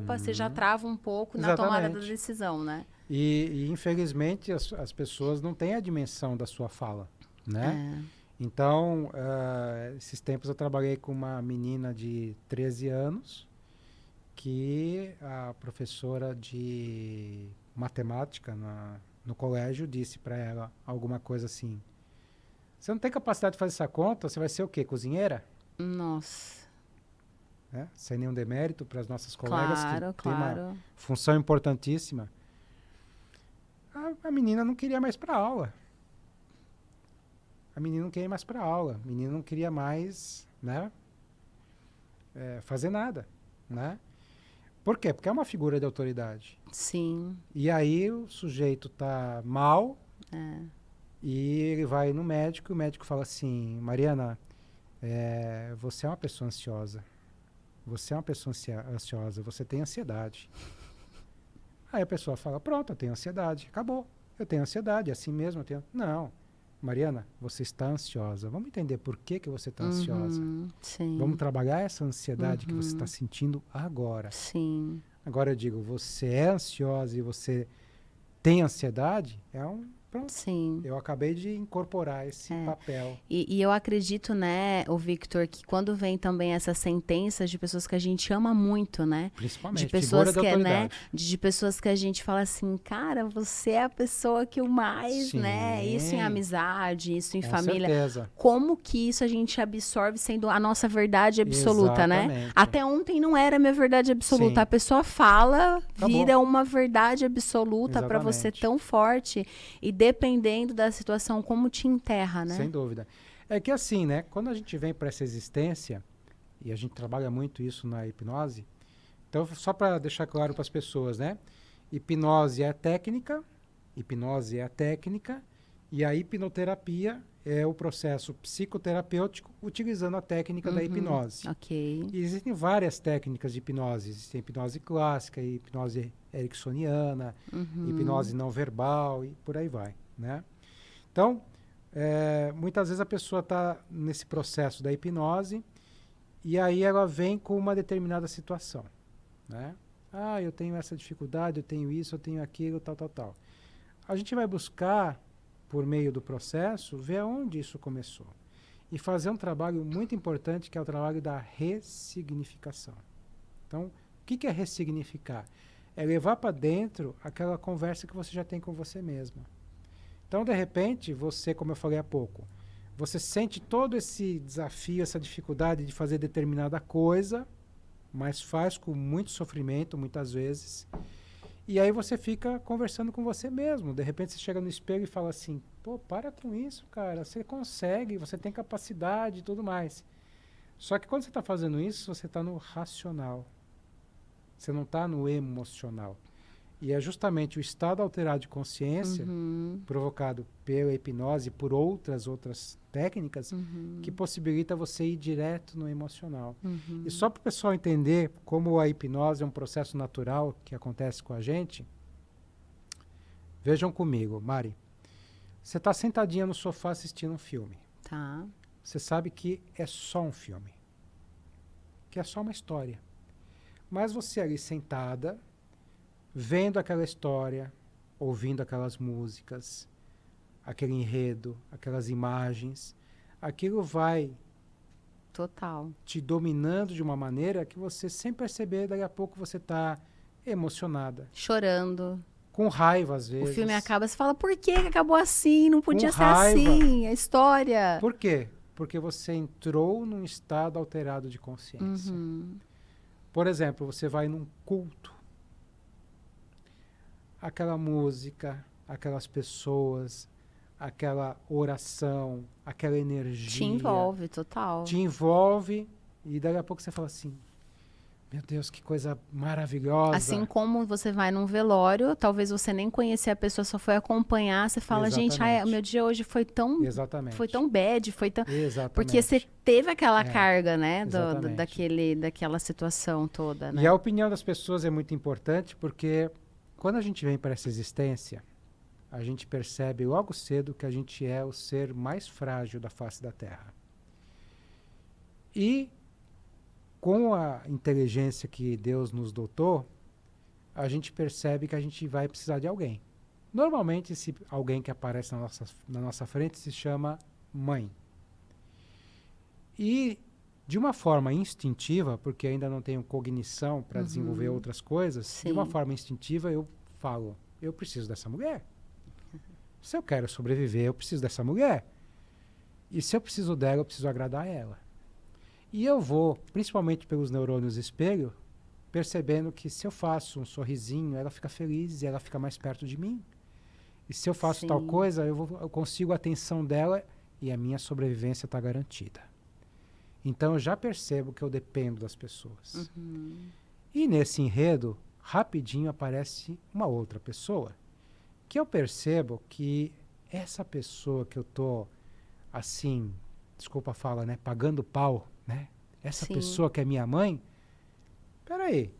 S1: você já trava um pouco na tomada da decisão, né?
S2: E infelizmente, as pessoas não têm a dimensão da sua fala, né? Então, esses tempos eu trabalhei com uma menina de 13 anos que a professora de matemática no colégio disse para ela alguma coisa assim, você não tem capacidade de fazer essa conta, você vai ser o quê? Cozinheira?
S1: Nossa.
S2: Né? Sem nenhum demérito para as nossas colegas que têm uma função importantíssima. A menina não queria mais para aula. A menina não queria mais para aula. A menina não queria mais, né, fazer nada, né? Por quê? Porque é uma figura de autoridade.
S1: Sim.
S2: E aí o sujeito tá mal e ele vai no médico e o médico fala assim, Mariana, você é uma pessoa ansiosa. Você é uma pessoa ansiosa, você tem ansiedade. Aí a pessoa fala, pronto, eu tenho ansiedade. Acabou. Eu tenho ansiedade, é assim mesmo. Não. Mariana, você está ansiosa. Vamos entender por que você está ansiosa.
S1: Sim.
S2: Vamos trabalhar essa ansiedade que você está sentindo agora.
S1: Sim.
S2: Agora eu digo, você é ansiosa e você tem ansiedade? Pronto.
S1: Sim.
S2: Eu acabei de incorporar esse papel.
S1: E eu acredito, né, o Victor, que quando vem também essas sentenças de pessoas que a gente ama muito, né?
S2: Principalmente,
S1: de pessoas
S2: figura da autoridade.
S1: de pessoas que a gente fala assim, cara, você é a pessoa que eu mais, né? Isso em amizade, isso em família.
S2: Certeza.
S1: Como que isso a gente absorve sendo a nossa verdade absoluta, né?
S2: Exatamente.
S1: Até ontem não era a minha verdade absoluta.
S2: Sim.
S1: A pessoa fala,
S2: Acabou.
S1: vira uma verdade absoluta para você tão forte e dependendo da situação, como te enterra, né?
S2: Sem dúvida. É que assim, né? Quando a gente vem para essa existência, e a gente trabalha muito isso na hipnose, então só para deixar claro para as pessoas, né? Hipnose é a técnica e a hipnoterapia é o processo psicoterapêutico utilizando a técnica da hipnose.
S1: Ok.
S2: E existem várias técnicas de hipnose. Existe a hipnose clássica, hipnose ericksoniana, hipnose não verbal e por aí vai, né? Então, muitas vezes a pessoa está nesse processo da hipnose e aí ela vem com uma determinada situação, né? Ah, eu tenho essa dificuldade, eu tenho isso, eu tenho aquilo, tal. A gente vai buscar, por meio do processo, ver onde isso começou. E fazer um trabalho muito importante, que é o trabalho da ressignificação. Então, o que é ressignificar? É levar para dentro aquela conversa que você já tem com você mesma. Então, de repente, você, como eu falei há pouco, Você sente todo esse desafio, essa dificuldade de fazer determinada coisa, mas faz com muito sofrimento, muitas vezes. E aí você fica conversando com você mesmo. De repente você chega no espelho e fala assim, pô, para com isso, cara. Você consegue, você tem capacidade e tudo mais. Só que quando você está fazendo isso, você está no racional. Você não está no emocional. E é justamente o estado alterado de consciência, provocado pela hipnose e por outras técnicas, que possibilita você ir direto no emocional. E só para o pessoal entender como a hipnose é um processo natural que acontece com a gente, vejam comigo, Mari. Você está sentadinha no sofá assistindo um filme.
S1: Tá.
S2: Você sabe que é só um filme. Que é só uma história. Mas você ali sentada, vendo aquela história, ouvindo aquelas músicas, aquele enredo, aquelas imagens, aquilo vai
S1: Total.
S2: te dominando de uma maneira que você, sem perceber, daqui a pouco você está emocionada.
S1: Chorando.
S2: Com raiva, às vezes.
S1: O filme acaba, você fala, por que acabou assim? Não podia ser
S2: raiva.
S1: assim, a história.
S2: Por quê? Porque você entrou num estado alterado de consciência. Por exemplo, você vai num culto. Aquela música, aquelas pessoas, aquela oração, aquela energia.
S1: Te envolve, total.
S2: Te envolve e daqui a pouco você fala assim, meu Deus, que coisa maravilhosa.
S1: Assim como você vai num velório, talvez você nem conhecia a pessoa, só foi acompanhar, você fala, gente, meu dia hoje foi tão bad, foi tão...
S2: Exatamente.
S1: Porque você teve aquela carga, né, daquela situação toda, né?
S2: E a opinião das pessoas é muito importante porque quando a gente vem para essa existência, a gente percebe logo cedo que a gente é o ser mais frágil da face da Terra. E com a inteligência que Deus nos dotou, a gente percebe que a gente vai precisar de alguém. Normalmente, esse alguém que aparece na nossa frente se chama mãe. E de uma forma instintiva, porque ainda não tenho cognição para desenvolver outras coisas,
S1: Sim.
S2: de uma forma instintiva eu falo, eu preciso dessa mulher. Se eu quero sobreviver, eu preciso dessa mulher. E se eu preciso dela, eu preciso agradar ela. E eu vou, principalmente pelos neurônios espelho, percebendo que se eu faço um sorrisinho, ela fica feliz e ela fica mais perto de mim. E se eu faço tal coisa, eu consigo a atenção dela e a minha sobrevivência está garantida. Então eu já percebo que eu dependo das pessoas. E nesse enredo, rapidinho aparece uma outra pessoa, que eu percebo que essa pessoa que eu tô assim, desculpa a fala, né, pagando pau, né? Essa pessoa que é minha mãe, peraí,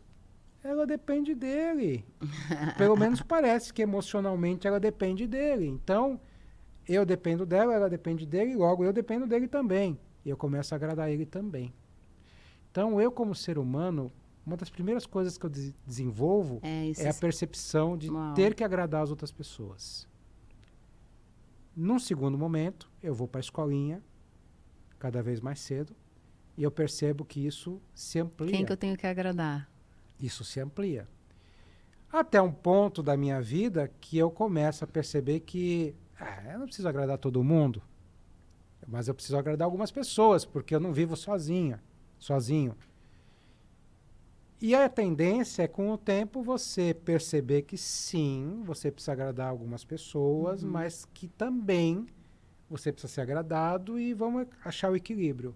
S2: ela depende dele. Pelo menos parece que emocionalmente ela depende dele. Então, eu dependo dela, ela depende dele, logo eu dependo dele também. E eu começo a agradar ele também. Então, eu como ser humano, uma das primeiras coisas que eu desenvolvo é a percepção de ter que agradar as outras pessoas. Num segundo momento, eu vou para a escolinha, cada vez mais cedo, e eu percebo que isso se amplia.
S1: Quem que eu tenho que agradar?
S2: Isso se amplia. Até um ponto da minha vida que eu começo a perceber que eu não preciso agradar todo mundo, mas eu preciso agradar algumas pessoas, porque eu não vivo sozinho. E a tendência é, com o tempo, você perceber que sim, você precisa agradar algumas pessoas, mas que também você precisa ser agradado e vamos achar o equilíbrio.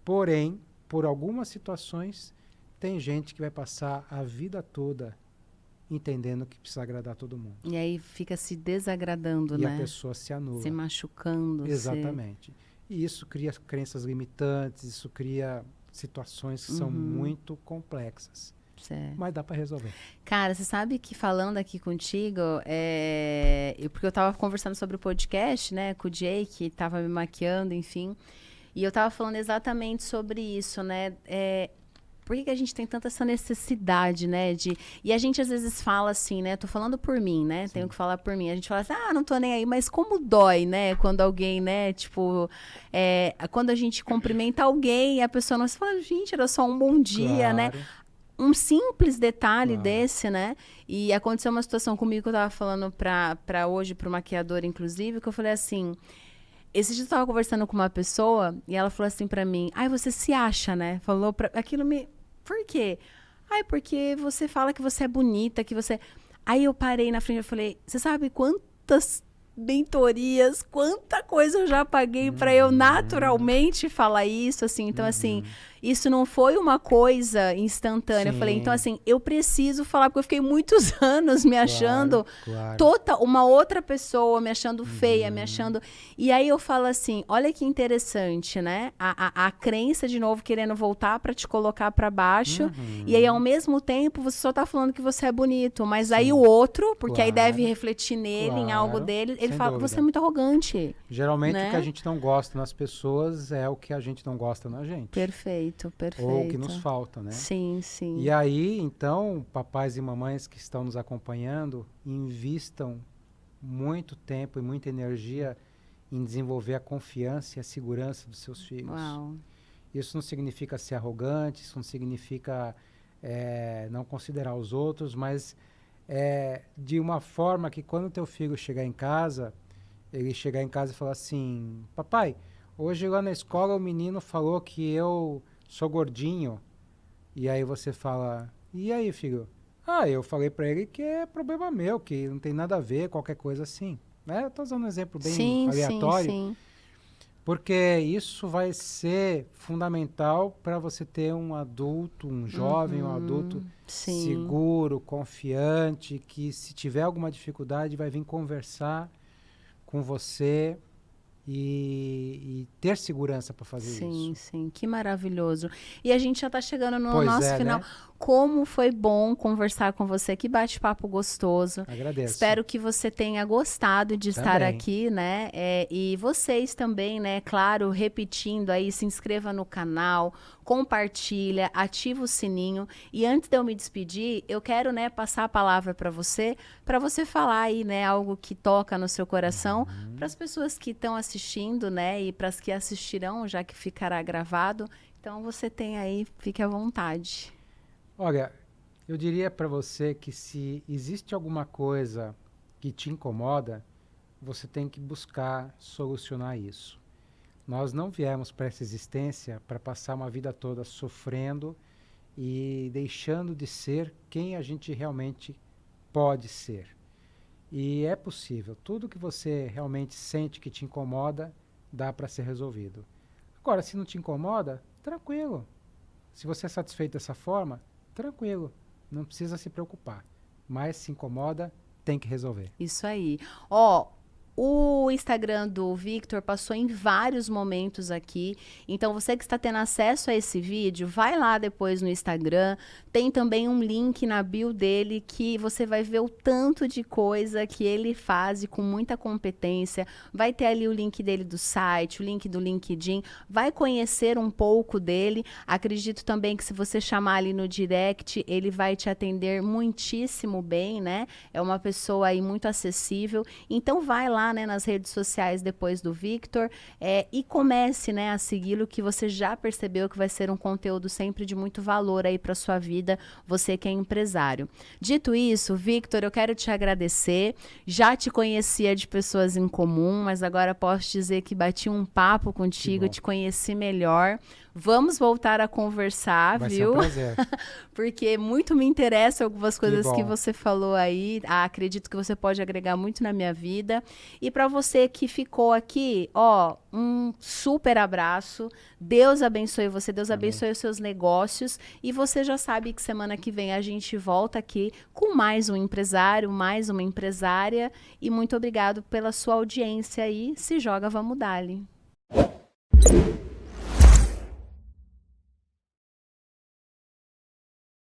S2: Porém, por algumas situações, tem gente que vai passar a vida toda entendendo que precisa agradar todo mundo.
S1: E aí fica se desagradando,
S2: e
S1: né?
S2: E a pessoa se anula.
S1: Se machucando.
S2: Exatamente. E isso cria crenças limitantes, isso cria situações que são muito complexas.
S1: Certo.
S2: Mas dá para resolver.
S1: Cara, você sabe que falando aqui contigo, porque eu tava conversando sobre o podcast, né, com o Jay, que tava me maquiando, enfim, e eu tava falando exatamente sobre isso, né, por que a gente tem tanta essa necessidade, né, e a gente às vezes fala assim, né, tô falando por mim, né, tenho que falar por mim, a gente fala assim, não tô nem aí, mas como dói, né, quando alguém, né, tipo, quando a gente cumprimenta alguém e a pessoa não se fala, gente, era só um bom dia, né, um simples detalhe desse, né, e aconteceu uma situação comigo que eu tava falando pra hoje, pro maquiador, inclusive, que eu falei assim, Esse dia eu tava conversando com uma pessoa e ela falou assim pra mim, ai, você se acha, né? Falou pra... Aquilo me... Por quê? Ai, porque você fala que você é bonita, que você... Aí eu parei na frente e falei, você sabe quantas mentorias, quanta coisa eu já paguei pra eu naturalmente falar isso, assim. Então, assim, isso não foi uma coisa instantânea. Eu falei, então, assim, eu preciso falar, porque eu fiquei muitos anos me achando uma outra pessoa, me achando feia, me achando... E aí eu falo assim, olha que interessante, né? A crença, de novo, querendo voltar pra te colocar pra baixo. E aí, ao mesmo tempo, você só tá falando que você é bonito. Mas aí o outro, porque aí deve refletir nele, em algo dele, ele fala, você é muito arrogante.
S2: Geralmente,
S1: né?
S2: O que a gente não gosta nas pessoas é o que a gente não gosta na gente.
S1: Perfeito, perfeito.
S2: Ou o que nos falta, né?
S1: Sim, sim.
S2: E aí, então, papais e mamães que estão nos acompanhando, invistam muito tempo e muita energia em desenvolver a confiança e a segurança dos seus filhos.
S1: Uau.
S2: Isso não significa ser arrogante, isso não significa não considerar os outros, mas de uma forma que quando o teu filho chegar em casa, ele chegar em casa e falar assim, papai, hoje lá na escola o menino falou que eu sou gordinho. E aí você fala, e aí, filho? Ah, eu falei pra ele que é problema meu, que não tem nada a ver, qualquer coisa assim. Né? Eu tô usando um exemplo bem aleatório.
S1: Sim.
S2: Porque isso vai ser fundamental para você ter um adulto, um jovem, um adulto seguro, confiante, que se tiver alguma dificuldade vai vir conversar com você e ter segurança para fazer isso.
S1: Sim, que maravilhoso. E a gente já está chegando no nosso final.
S2: Né?
S1: Como foi bom conversar com você, que bate-papo gostoso.
S2: Agradeço.
S1: Espero que você tenha gostado de estar aqui, né? E vocês também, né? Claro, repetindo aí, se inscreva no canal, compartilha, ativa o sininho. E antes de eu me despedir, eu quero, né, passar a palavra para você falar aí, né, algo que toca no seu coração, para as pessoas que estão assistindo, né, e para as que assistirão, já que ficará gravado. Então você tem aí, fique à vontade.
S2: Olha, eu diria para você que se existe alguma coisa que te incomoda, você tem que buscar solucionar isso. Nós não viemos para essa existência para passar uma vida toda sofrendo e deixando de ser quem a gente realmente pode ser. E é possível. Tudo que você realmente sente que te incomoda, dá para ser resolvido. Agora, se não te incomoda, tranquilo. Se você é satisfeito dessa forma, tranquilo, não precisa se preocupar. Mas se incomoda, tem que resolver.
S1: Isso aí. Ó, o Instagram do Victor passou em vários momentos aqui. Então, você que está tendo acesso a esse vídeo, vai lá depois no Instagram. Tem também um link na bio dele que você vai ver o tanto de coisa que ele faz com muita competência. Vai ter ali o link dele do site, o link do LinkedIn. Vai conhecer um pouco dele. Acredito também que se você chamar ali no direct, ele vai te atender muitíssimo bem, né? É uma pessoa aí muito acessível. Então, vai lá, né, nas redes sociais depois do Victor e comece, né, a segui-lo, que você já percebeu que vai ser um conteúdo sempre de muito valor aí para sua vida, você que é empresário. Dito isso, Victor, eu quero te agradecer. Já te conhecia de pessoas em comum, mas agora posso dizer que bati um papo contigo, te conheci melhor. Vamos voltar a conversar, viu?
S2: Vai ser um prazer.
S1: Porque muito me interessam algumas coisas que você falou aí. Acredito que você pode agregar muito na minha vida. E para você que ficou aqui, ó, um super abraço. Deus abençoe você, Deus abençoe os seus negócios. E você já sabe que semana que vem a gente volta aqui com mais um empresário, mais uma empresária. E muito obrigado pela sua audiência aí. Se joga, vamos dar-lhe.